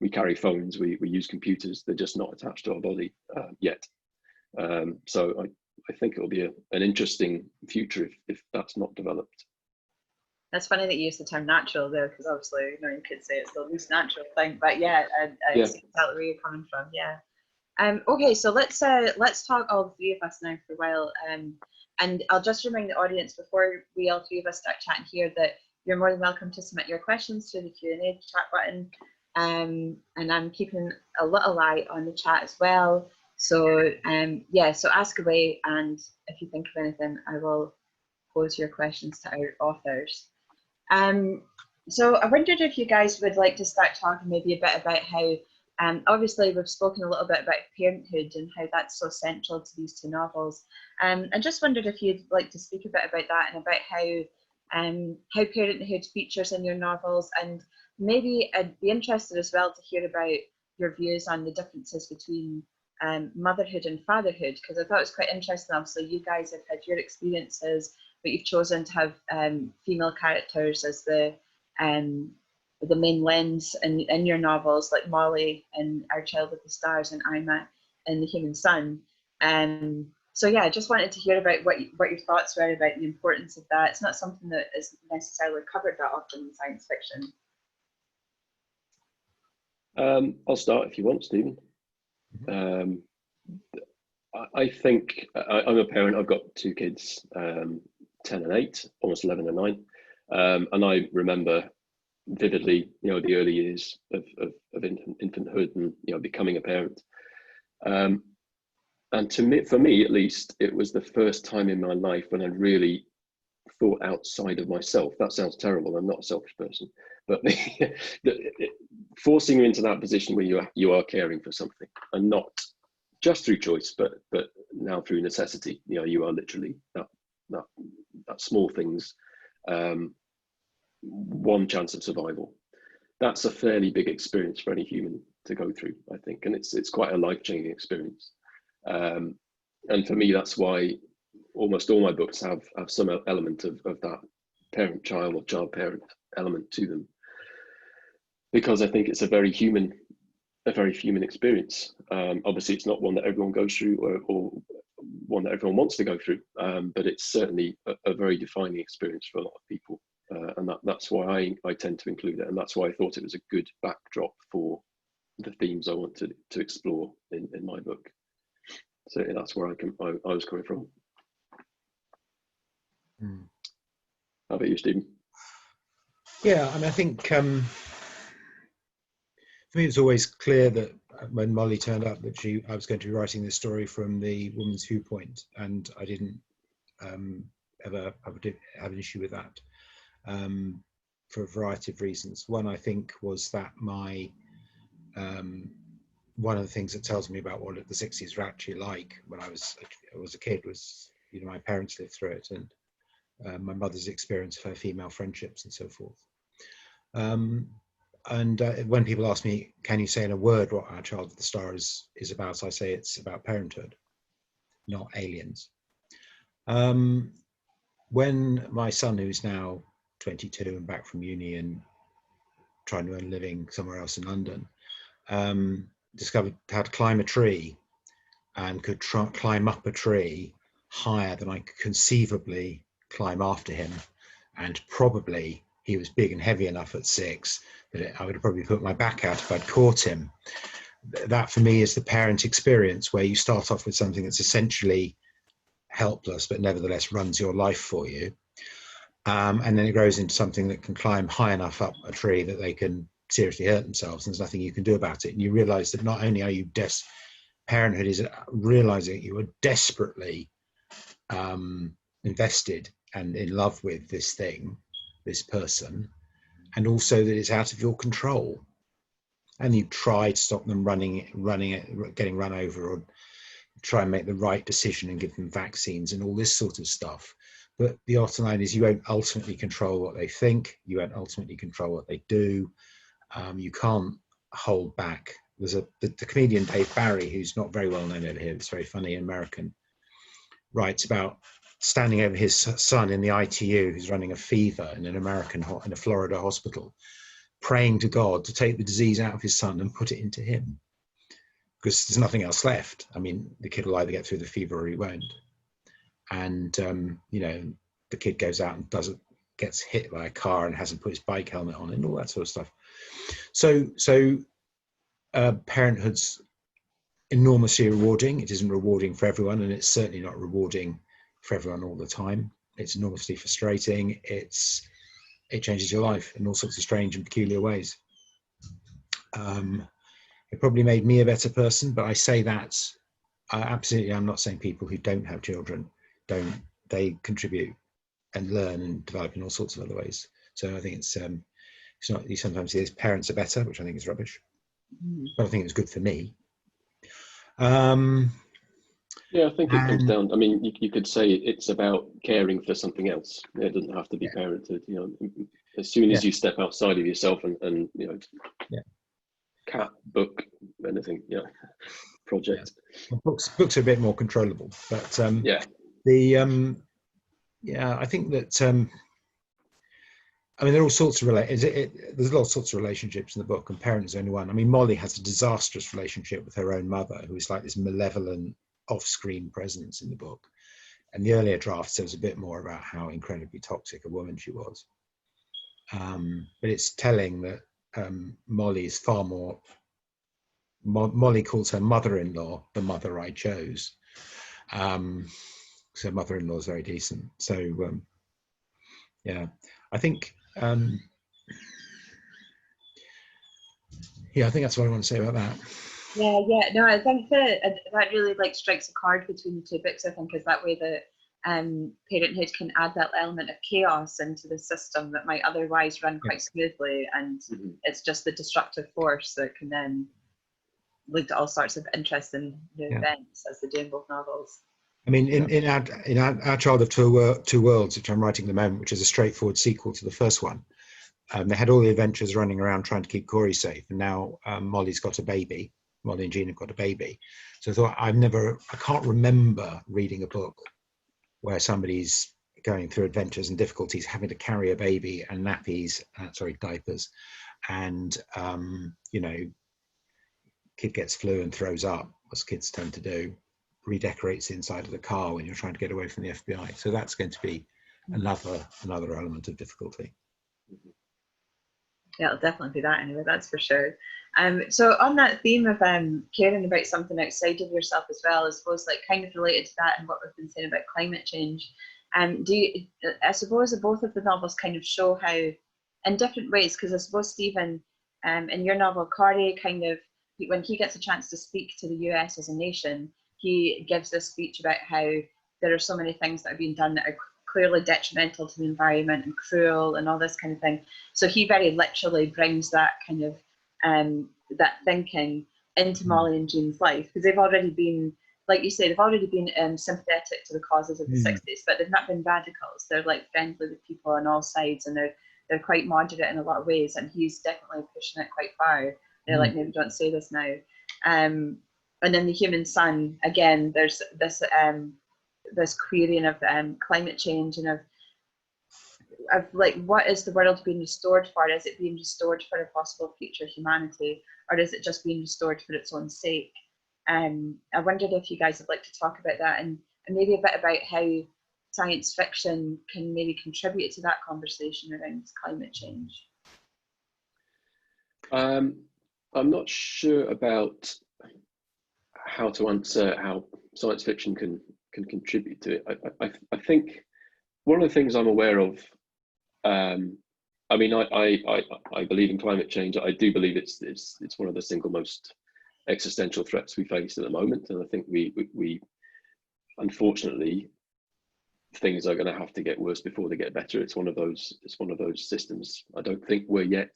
We carry phones, we use computers. They're just not attached to our body yet. So I think it'll be an interesting future if that's not developed. That's funny that you use the term natural there, because obviously, you know, you could say it's the least natural thing, but yeah, I see exactly where you're coming from. Yeah. Okay, so let's talk, all three of us now, for a while, and I'll just remind the audience before we all three of us start chatting here that you're more than welcome to submit your questions through the Q&A chat button, and I'm keeping a little eye on the chat as well. So yeah, so ask away, and if you think of anything, I will pose your questions to our authors. So I wondered if you guys would like to start talking maybe a bit about how, obviously we've spoken a little bit about parenthood and how that's so central to these two novels. I just wondered if you'd like to speak a bit about that and about how parenthood features in your novels, and maybe I'd be interested as well to hear about your views on the differences between motherhood and fatherhood, because I thought it was quite interesting. Obviously, you guys have had your experiences, but you've chosen to have female characters as the main lens in your novels, like Molly in Our Child of the Stars and Ima in The Human Sun. So yeah, I just wanted to hear about what your thoughts were about the importance of that. It's not something that is necessarily covered that often in science fiction. I'll start if you want, Stephen. I think I'm a parent. I've got two kids, 10 and 8, almost 11 and 9. And I remember vividly, you know, the early years of infanthood and, you know, becoming a parent. And for me at least, it was the first time in my life when I really thought outside of myself. That sounds terrible. I'm not a selfish person, but forcing you into that position where you are caring for something, and not just through choice, but now through necessity. You know, you are literally that small things, one chance of survival. That's a fairly big experience for any human to go through, I think, and it's quite a life-changing experience. And for me, that's why almost all my books have some element of that parent-child or child-parent element to them, because I think it's a very human experience. Obviously, it's not one that everyone goes through or one that everyone wants to go through, but it's certainly a very defining experience for a lot of people. And that's why I tend to include it, and that's why I thought it was a good backdrop for the themes I wanted to explore in my book. So that's where I was coming from. How about you, Stephen? Yeah, I mean, I think for me it's always clear that when Molly turned up that I was going to be writing this story from the woman's viewpoint, and I didn't ever have an issue with that, for a variety of reasons. One, I think, was that one of the things that tells me about what the 60s were actually like when I was a kid was, you know, my parents lived through it, and my mother's experience of her female friendships and so forth. And when people ask me, can you say in a word what Our Child of the Stars is about, I say it's about parenthood, not aliens. When my son, who's now 22 and back from uni and trying to earn a living somewhere else in London, discovered how to climb a tree and could climb up a tree higher than I could conceivably climb after him, and probably he was big and heavy enough at 6 that I would have probably put my back out if I'd caught him. That for me is the parent experience, where you start off with something that's essentially helpless but nevertheless runs your life for you, and then it grows into something that can climb high enough up a tree that they can seriously hurt themselves, and there's nothing you can do about it. And you realize that not only are you parenthood is realizing you are desperately invested and in love with this thing, this person, and also that it's out of your control, and you try to stop them getting run over, or try and make the right decision and give them vaccines and all this sort of stuff. But the bottom line is, you won't ultimately control what they think, you won't ultimately control what they do. You can't hold back. There's the comedian Dave Barry, who's not very well known over here, it's very funny, American, writes about standing over his son in the ITU who's running a fever in in a Florida hospital, praying to God to take the disease out of his son and put it into him, because there's nothing else left. I mean, the kid will either get through the fever or he won't. And you know, the kid goes out and gets hit by a car and hasn't put his bike helmet on and all that sort of stuff. So parenthood's enormously rewarding. It isn't rewarding for everyone, and it's certainly not rewarding for everyone all the time. It's enormously frustrating. It changes your life in all sorts of strange and peculiar ways. It probably made me a better person, but I say that absolutely, I'm not saying people who don't have children they contribute and learn and develop in all sorts of other ways. So I think it's not, you sometimes see as parents are better, which I think is rubbish, but I think it was good for me. Yeah, I think it comes down, I mean, you could say it's about caring for something else. It doesn't have to be parenthood. You know, as soon as you step outside of yourself and you know, cat, book, anything, project. Well, books are a bit more controllable, but I think that I mean, there are all sorts of there's all sorts of relationships in the book, and parents are only one. I mean, Molly has a disastrous relationship with her own mother, who is like this malevolent off-screen presence in the book. And the earlier drafts, there was a bit more about how incredibly toxic a woman she was. But it's telling that Molly is far more. Molly calls her mother-in-law the mother I chose. So mother-in-law is very decent. So I think I think that's what I want to say about that. No, I think that really like strikes a chord between the two books. I think is that way that parenthood can add that element of chaos into the system that might otherwise run quite smoothly, and it's just the destructive force that can then lead to all sorts of interesting events, as they do in both novels. I mean, in our Child of Two Worlds, which I'm writing at the moment, which is a straightforward sequel to the first one, they had all the adventures running around trying to keep Corey safe, and now Molly's got a baby. Molly and Jean have got a baby. So I thought, I can't remember reading a book where somebody's going through adventures and difficulties, having to carry a baby and nappies, diapers, and kid gets flu and throws up, as kids tend to do, redecorates the inside of the car when you're trying to get away from the FBI. So that's going to be another element of difficulty. Yeah, it'll definitely be that anyway, that's for sure. So on that theme of caring about something outside of yourself as well, I suppose, like kind of related to that and what we've been saying about climate change, I suppose that both of the novels kind of show how, in different ways, because I suppose Stephen, in your novel, Corey kind of, when he gets a chance to speak to the US as a nation, he gives this speech about how there are so many things that are being done that are clearly detrimental to the environment and cruel and all this kind of thing. So he very literally brings that kind of that thinking into Molly and Jean's life, because they've already been, like you say, they've already been sympathetic to the causes of the 60s, but they've not been radicals. They're like friendly with people on all sides, and they're quite moderate in a lot of ways, and he's definitely pushing it quite far. They're like, maybe don't say this now. And then The Human Son, again, there's this querying of climate change and of like, what is the world being restored for? Is it being restored for a possible future humanity, or is it just being restored for its own sake? I wondered if you guys would like to talk about that, and maybe a bit about how science fiction can maybe contribute to that conversation around climate change. I'm not sure about how to answer how science fiction can contribute to it. I think one of the things I'm aware of, I mean, I believe in climate change. I do believe it's one of the single most existential threats we face at the moment, and I think we unfortunately, things are going to have to get worse before they get better. It's one of those systems. I don't think we're yet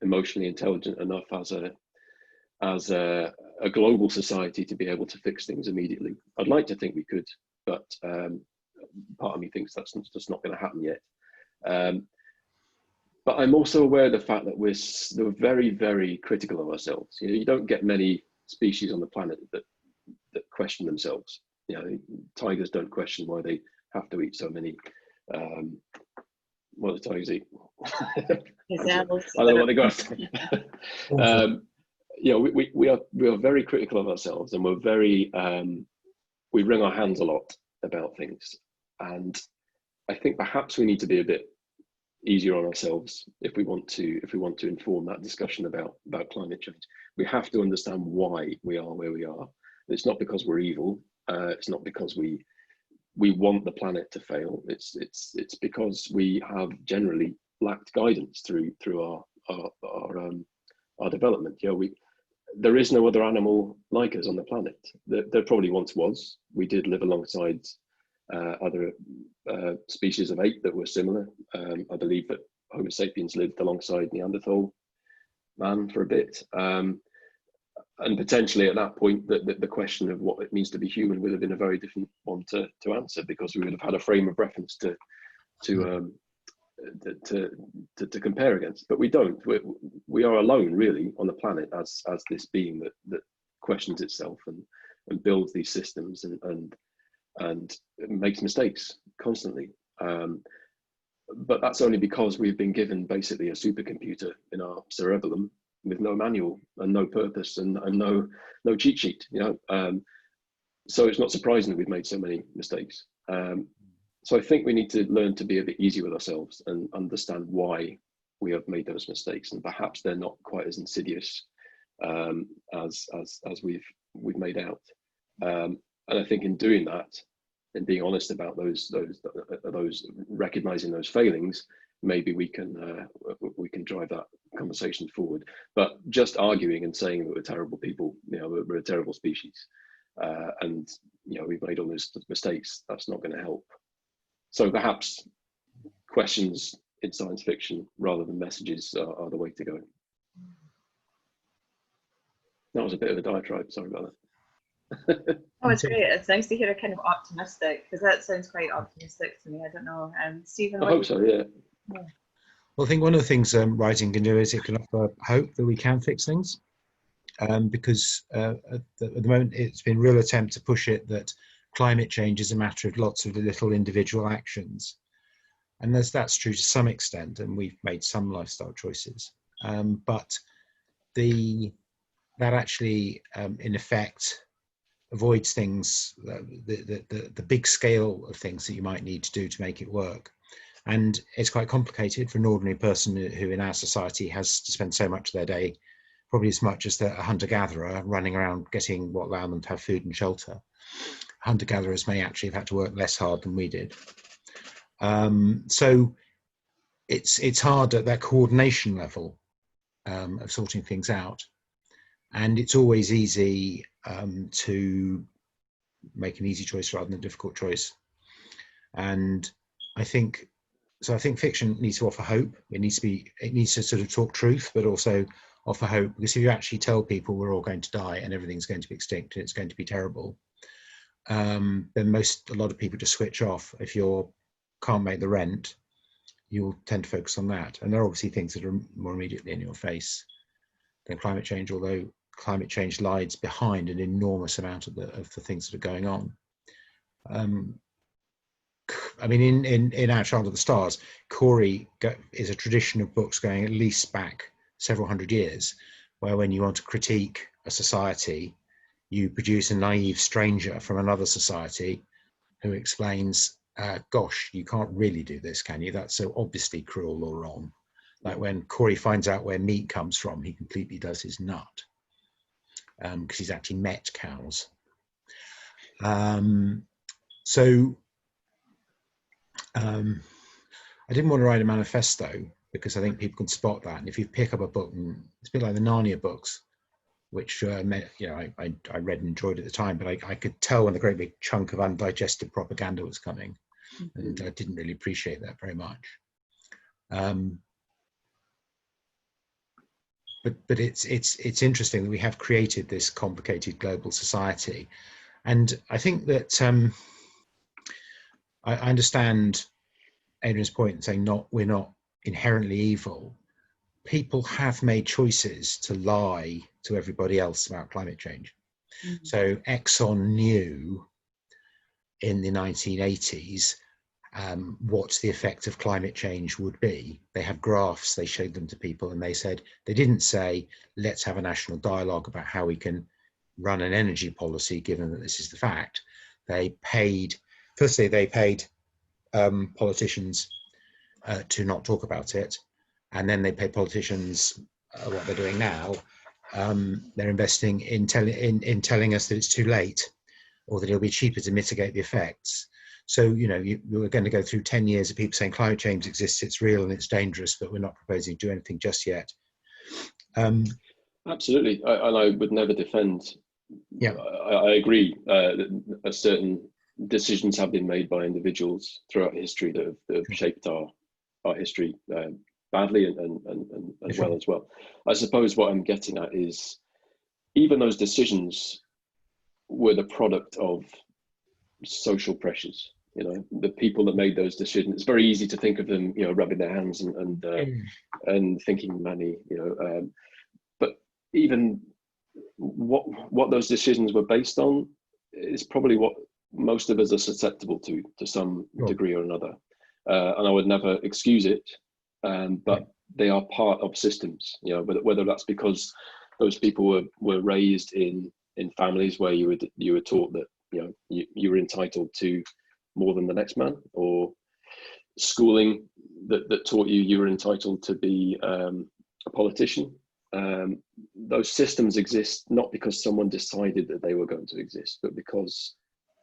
emotionally intelligent enough as a global society to be able to fix things immediately. I'd like to think we could, but part of me thinks that's just not going to happen yet. But I'm also aware of the fact that we're very, very critical of ourselves. You know, you don't get many species on the planet that question themselves. You know, tigers don't question why they have to eat so many. What do tigers eat? I don't know what they got. You know, we are very critical of ourselves, and we're very we wring our hands a lot about things. And I think perhaps we need to be a bit easier on ourselves if we want to inform that discussion about climate change. We have to understand why we are where we are. It's not because we're evil. It's not because we want the planet to fail. It's because we have generally lacked guidance through our development. You know, there is no other animal like us on the planet. There probably once was. We did live alongside other species of ape that were similar. I believe that Homo sapiens lived alongside Neanderthal man for a bit. And potentially at that point, the question of what it means to be human would have been a very different one to answer, because we would have had a frame of reference to compare against. But we don't. We are alone, really, on the planet as this being that questions itself and builds these systems and makes mistakes constantly. But that's only because we've been given basically a supercomputer in our cerebellum with no manual and no purpose and no cheat sheet, you know. So it's not surprising that we've made so many mistakes. So I think we need to learn to be a bit easier with ourselves and understand why we have made those mistakes, and perhaps they're not quite as insidious as we've made out. And I think in doing that, and being honest about those recognizing those failings, maybe we can drive that conversation forward. But just arguing and saying that we're terrible people, you know, we're a terrible species, and you know, we've made all those mistakes, that's not going to help. So perhaps questions in science fiction rather than messages are the way to go. That was a bit of a diatribe, sorry about that. Oh, it's great. It's nice to hear a kind of optimistic, because that sounds quite optimistic to me. I don't know. Stephen, I hope so, yeah. Well, I think one of the things writing can do is it can offer hope that we can fix things, because at the moment it's been a real attempt to push it that climate change is a matter of lots of little individual actions. And that's true to some extent, and we've made some lifestyle choices. But that actually, in effect, avoids things, the big scale of things that you might need to do to make it work. And it's quite complicated for an ordinary person who in our society has to spend so much of their day, probably as much as a hunter-gatherer, running around getting what allowed them to have food and shelter. Hunter-gatherers may actually have had to work less hard than we did. So it's hard at that coordination level of sorting things out. And it's always easy to make an easy choice rather than a difficult choice. And I think fiction needs to offer hope. It needs to sort of talk truth, but also offer hope. Because if you actually tell people we're all going to die and everything's going to be extinct and it's going to be terrible, then a lot of people just switch off. If you can't make the rent, you'll tend to focus on that. And there are obviously things that are more immediately in your face than climate change, although climate change lies behind an enormous amount of the things that are going on. I mean, in Our Child of the Stars, Corey is a tradition of books going at least back several hundred years, where when you want to critique a society, you produce a naive stranger from another society who explains, gosh, you can't really do this, can you? That's so obviously cruel or wrong. Like when Corey finds out where meat comes from, he completely does his nut, because he's actually met cows. I didn't want to write a manifesto because I think people can spot that. And if you pick up a book, and it's a bit like the Narnia books, which I read and enjoyed at the time, but I could tell when the great big chunk of undigested propaganda was coming, and I didn't really appreciate that very much. But it's interesting that we have created this complicated global society, and I think that I understand Adrian's point in saying we're not inherently evil. People have made choices to lie to everybody else about climate change. So Exxon knew in the 1980s what the effect of climate change would be. They had graphs, they showed them to people, and they didn't say, let's have a national dialogue about how we can run an energy policy, given that this is the fact. Firstly, they paid politicians to not talk about it, and then they pay politicians what they're doing now. They're investing in telling us that it's too late, or that it'll be cheaper to mitigate the effects. So, we're going to go through 10 years of people saying climate change exists, it's real and it's dangerous, but we're not proposing to do anything just yet. Absolutely, and I would never defend. Yeah, I agree that certain decisions have been made by individuals throughout history that have shaped our history badly and well as well. I suppose what I'm getting at is even those decisions were the product of social pressures. The people that made those decisions, it's very easy to think of them, rubbing their hands and thinking money, but even what those decisions were based on is probably what most of us are susceptible to some degree or another. And I would never excuse it, but they are part of systems, whether that's because those people were raised in families where you were taught that you were entitled to more than the next man, or schooling that taught you were entitled to be a politician. Those systems exist not because someone decided that they were going to exist, but because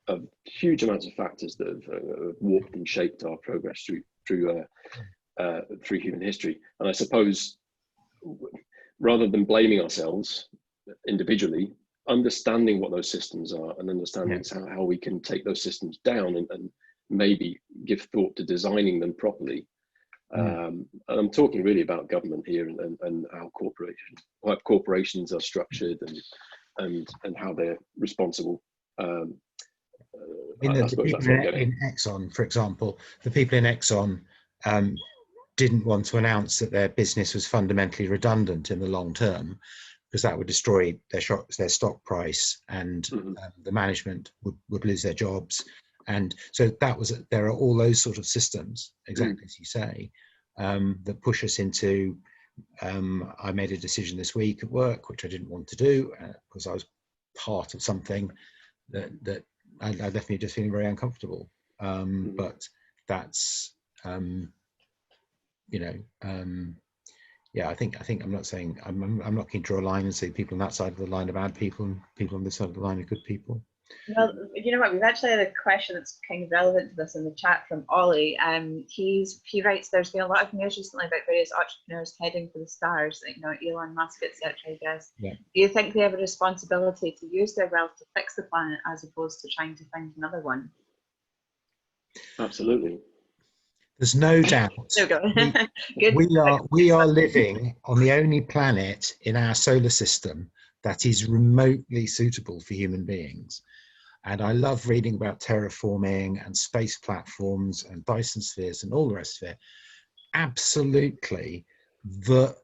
of huge amounts of factors that have warped and shaped our progress through human history. And I suppose rather than blaming ourselves individually, understanding what those systems are and understanding how we can take those systems down and maybe give thought to designing them properly. And I'm talking really about government here and how corporations are structured and how they're responsible. In Exxon, for example, the people in Exxon didn't want to announce that their business was fundamentally redundant in the long term, because that would destroy their stock price, and the management would lose their jobs. And so there are all those sort of systems, exactly as you say, that push us into, I made a decision this week at work, which I didn't want to do because I was part of something that I definitely just feeling very uncomfortable. But that's, I think I'm not saying, I'm not keen to draw a line and say people on that side of the line are bad people and people on this side of the line are good people. Well, you know what, we've actually had a question that's kind of relevant to this in the chat from Ollie. He writes, there's been a lot of news recently about various entrepreneurs heading for the stars, Elon Musk, etc. I guess. Yeah. Do you think they have a responsibility to use their wealth to fix the planet as opposed to trying to find another one? Absolutely. There's no doubt. we are living on the only planet in our solar system that is remotely suitable for human beings. And I love reading about terraforming and space platforms and Dyson spheres and all the rest of it. Absolutely, the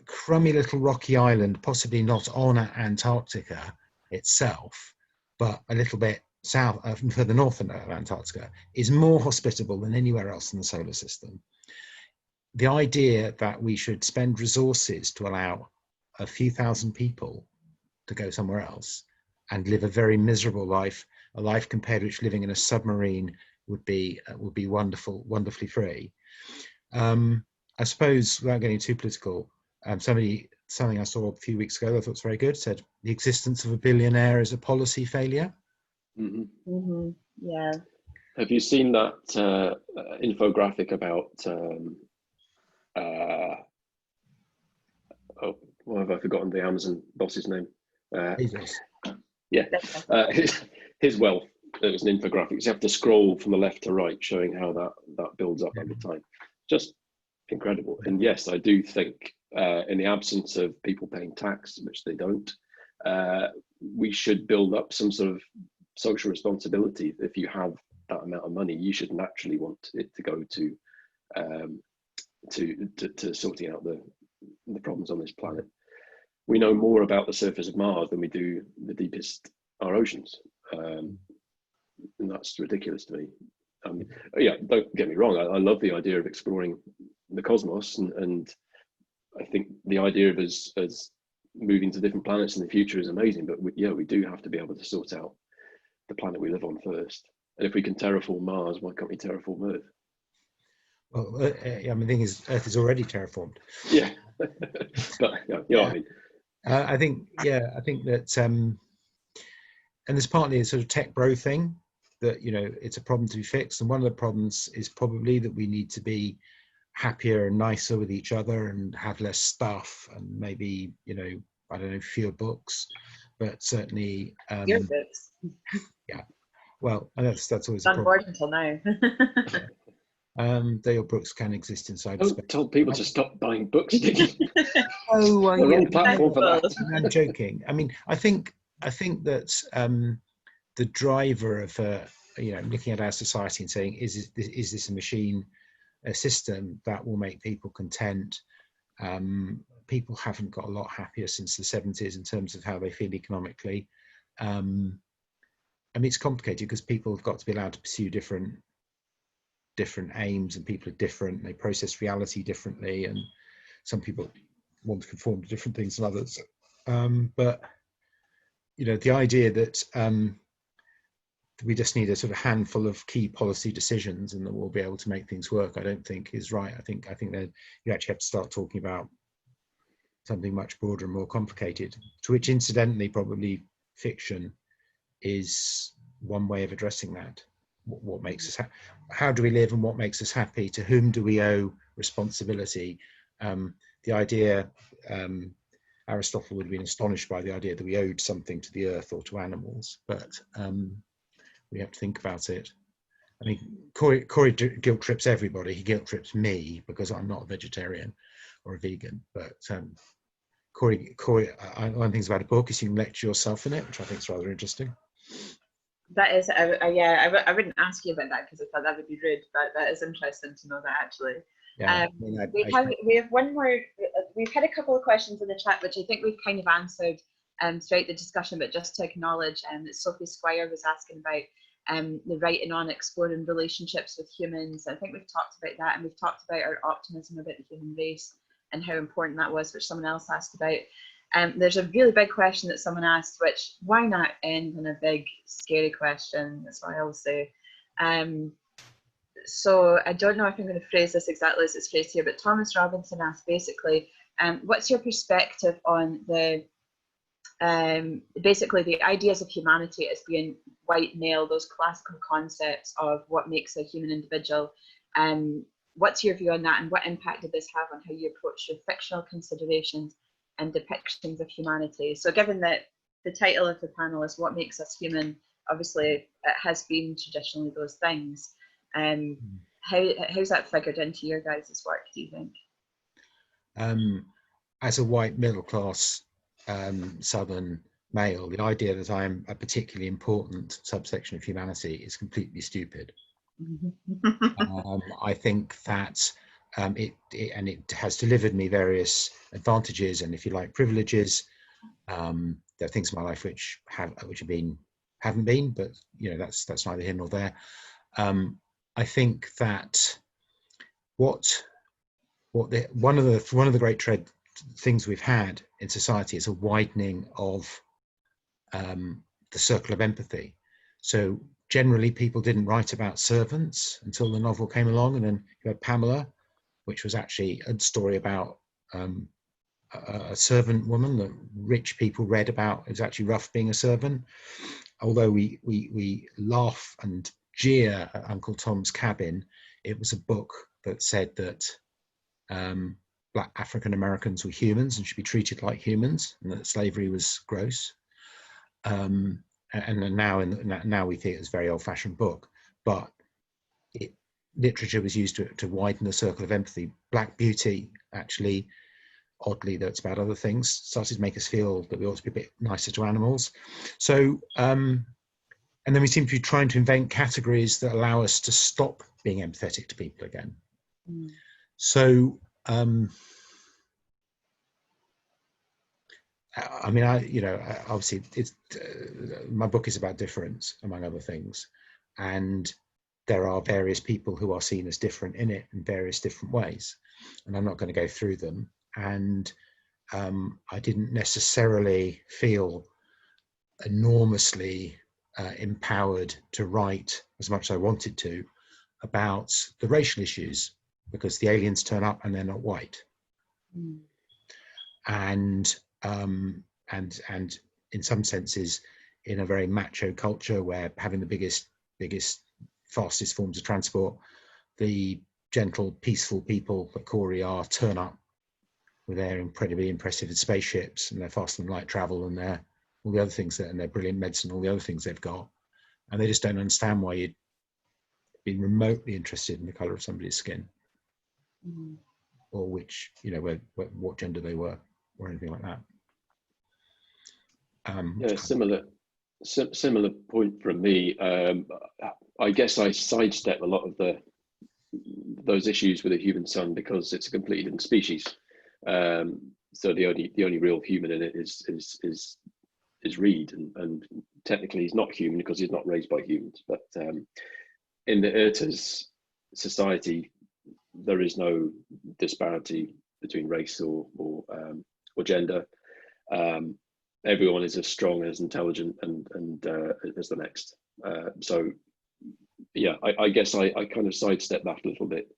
crummy little rocky island, possibly not on Antarctica itself, but a little bit south, further north of Antarctica, is more hospitable than anywhere else in the solar system. The idea that we should spend resources to allow a few thousand people to go somewhere else and live a very miserable life a life compared to which living in a submarine would be wonderfully free. I suppose, without getting too political, something I saw a few weeks ago I thought was very good, said the existence of a billionaire is a policy failure. Yeah. Have you seen that infographic about why have I forgotten the Amazon boss's name? Yeah, his wealth. It was an infographic. You have to scroll from the left to right, showing how that builds up over time. Just incredible. And yes, I do think in the absence of people paying tax, which they don't, we should build up some sort of social responsibility. If you have that amount of money, you should naturally want it to go to sorting out the problems on this planet. We know more about the surface of Mars than we do the deepest our oceans, and that's ridiculous to me. Yeah, don't get me wrong. I love the idea of exploring the cosmos, and I think the idea of us moving to different planets in the future is amazing. But we do have to be able to sort out the planet we live on first. And if we can terraform Mars, why can't we terraform Earth? Well, I mean, the thing is, Earth is already terraformed. Yeah, but yeah. I mean, I think that, and there's partly a sort of tech bro thing that, it's a problem to be fixed, and one of the problems is probably that we need to be happier and nicer with each other and have less stuff, and maybe, I don't know, fewer books, but certainly Your books. Yeah, well, and that's always on board until now. Dale Brooks can exist inside. Don't tell people to stop buying books, did you? Oh, the wrong platform for that. I'm joking. I mean, I think that the driver of looking at our society and saying, is this a machine, a system that will make people content? People haven't got a lot happier since the 70s in terms of how they feel economically. I mean, it's complicated because people have got to be allowed to pursue different aims, and people are different. They process reality differently, and some people want to conform to different things than others. But the idea that we just need a sort of handful of key policy decisions and that we'll be able to make things work, I don't think is right. I think that you actually have to start talking about something much broader and more complicated, to which incidentally probably fiction is one way of addressing that. What makes us how do we live, and what makes us happy? To whom do we owe responsibility? The idea, Aristotle would have been astonished by the idea that we owed something to the earth or to animals, but we have to think about it. I mean, Corey guilt trips everybody. He guilt trips me because I'm not a vegetarian or a vegan. But Corey, one of the things about a book is you can lecture yourself in it, which I think is rather interesting. That is, I wouldn't ask you about that because I thought that would be rude, but that is interesting to know that actually. Yeah, we have one more. We've had a couple of questions in the chat, which I think we've kind of answered throughout the discussion, but just to acknowledge that Sophie Squire was asking about the writing on exploring relationships with humans. I think we've talked about that, and we've talked about our optimism about the human race and how important that was, which someone else asked about. There's a really big question that someone asked, which why not end on a big scary question? That's what I always say. So I don't know if I'm going to phrase this exactly as it's phrased here, but Thomas Robinson asked basically, what's your perspective on the basically the ideas of humanity as being white male, those classical concepts of what makes a human individual? What's your view on that, and what impact did this have on how you approach your fictional considerations and depictions of humanity? So given that the title of the panel is what makes us human, obviously it has been traditionally those things. How's that figured into your guys' work, do you think? As a white middle class southern male, the idea that I am a particularly important subsection of humanity is completely stupid. I think that it has delivered me various advantages and, if you like, privileges. There are things in my life which haven't been, but that's neither here nor there. I think that one of the great things we've had in society is a widening of the circle of empathy. So generally people didn't write about servants until the novel came along, and then you had Pamela, which was actually a story about a servant woman that rich people read about. It was actually rough being a servant. Although we laugh and jeer at Uncle Tom's Cabin, it was a book that said that Black African Americans were humans and should be treated like humans, and that slavery was gross. And now we think it's a very old-fashioned book, but literature was used to widen the circle of empathy. Black Beauty, actually, oddly, though it's about other things, started to make us feel that we ought to be a bit nicer to animals. So, and then we seem to be trying to invent categories that allow us to stop being empathetic to people again. Mm. So, I mean, obviously, it's my book is about difference, among other things, and there are various people who are seen as different in it in various different ways, and I'm not going to go through them. And I didn't necessarily feel enormously empowered to write as much as I wanted to about the racial issues, because the aliens turn up and they're not white. Mm. And in some senses, in a very macho culture where having the biggest, fastest forms of transport, the gentle, peaceful people that Corey are turn up with their incredibly impressive spaceships and their faster than light travel and their all the other things that, and their brilliant medicine, all the other things they've got, and they just don't understand why you'd be remotely interested in the color of somebody's skin, mm-hmm. or which, what gender they were, or anything like that. Yeah, similar point from me. I guess I sidestep a lot of those issues with a human son because it's a completely different species. So the only real human in it is Reed, and technically he's not human because he's not raised by humans. But in the Erta's society, there is no disparity between race or gender. Everyone is as strong, as intelligent, and as the next. So yeah, I guess I kind of sidestep that a little bit,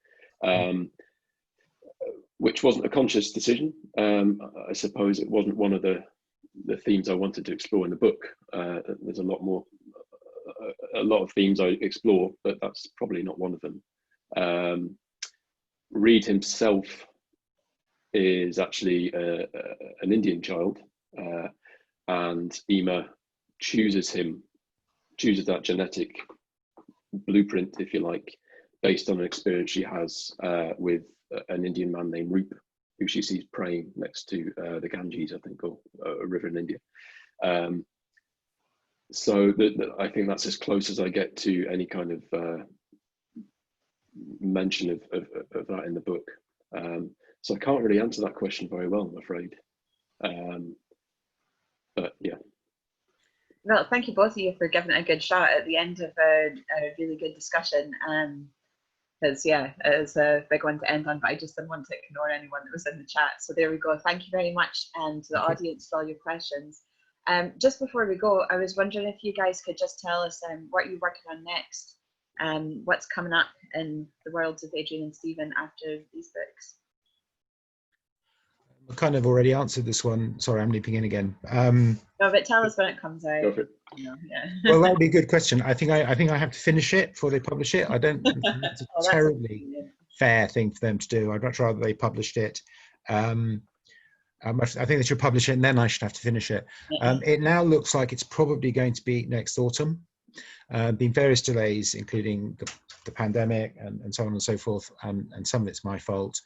which wasn't a conscious decision. I suppose it wasn't one of the themes I wanted to explore in the book. There's a lot of themes I explore, but that's probably not one of them. Reed himself is actually an Indian child, and Ema chooses that genetic blueprint, if you like, based on an experience she has with an Indian man named Roop, who she sees praying next to the Ganges, I think, or a river in India. So I think that's as close as I get to any kind of mention of that in the book. So I can't really answer that question very well, I'm afraid. But yeah. Well, thank you both of you for giving it a good shot at the end of a really good discussion. Because yeah, it was a big one to end on, but I just didn't want to ignore anyone that was in the chat. So there we go. Thank you very much, and to the audience for all your questions. Just before we go, I was wondering if you guys could just tell us what you're working on next, what's coming up in the worlds of Adrian and Stephen after these books. I kind of already answered this one. Sorry, I'm leaping in again. No, but tell us when it comes out. Go for it. Yeah. Well, that would be a good question. I think I have to finish it before they publish it. I don't think that's a terribly fair thing for them to do. I'd much rather they published it. I think they should publish it and then I should have to finish it. It now looks like it's probably going to be next autumn. Been various delays, including the pandemic and so on and so forth, and some of it's my fault.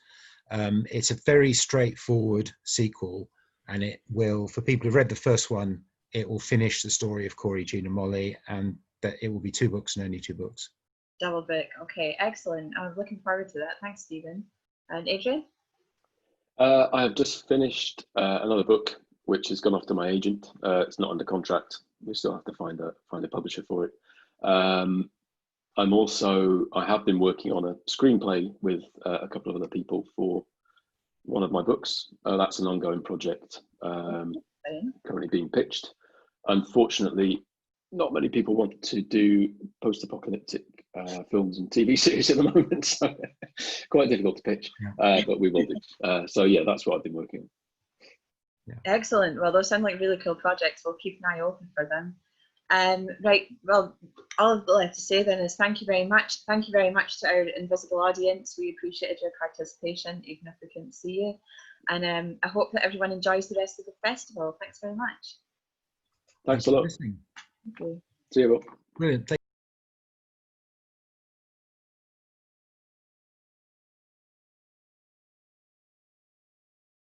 It's a very straightforward sequel, and it will, for people who've read the first one, it will finish the story of Corey, Jean and Molly, and that it will be 2 books and only 2 books. Double book. Okay, excellent. I'm looking forward to that. Thanks, Stephen. And Adrian? I have just finished another book, which has gone off to my agent. It's not under contract. We still have to find a publisher for it. I have been working on a screenplay with a couple of other people for one of my books. That's an ongoing project, currently being pitched. Unfortunately, not many people want to do post-apocalyptic films and TV series at the moment, so quite difficult to pitch, but we will do. So yeah, that's what I've been working on. Yeah. Excellent. Well, those sound like really cool projects. We'll keep an eye open for them. Right. Well, all I've left to say then is thank you very much. Thank you very much to our invisible audience. We appreciated your participation, even if we couldn't see you. And I hope that everyone enjoys the rest of the festival. Thanks very much. Thanks a lot. Listening. Thank you. See you all. Brilliant.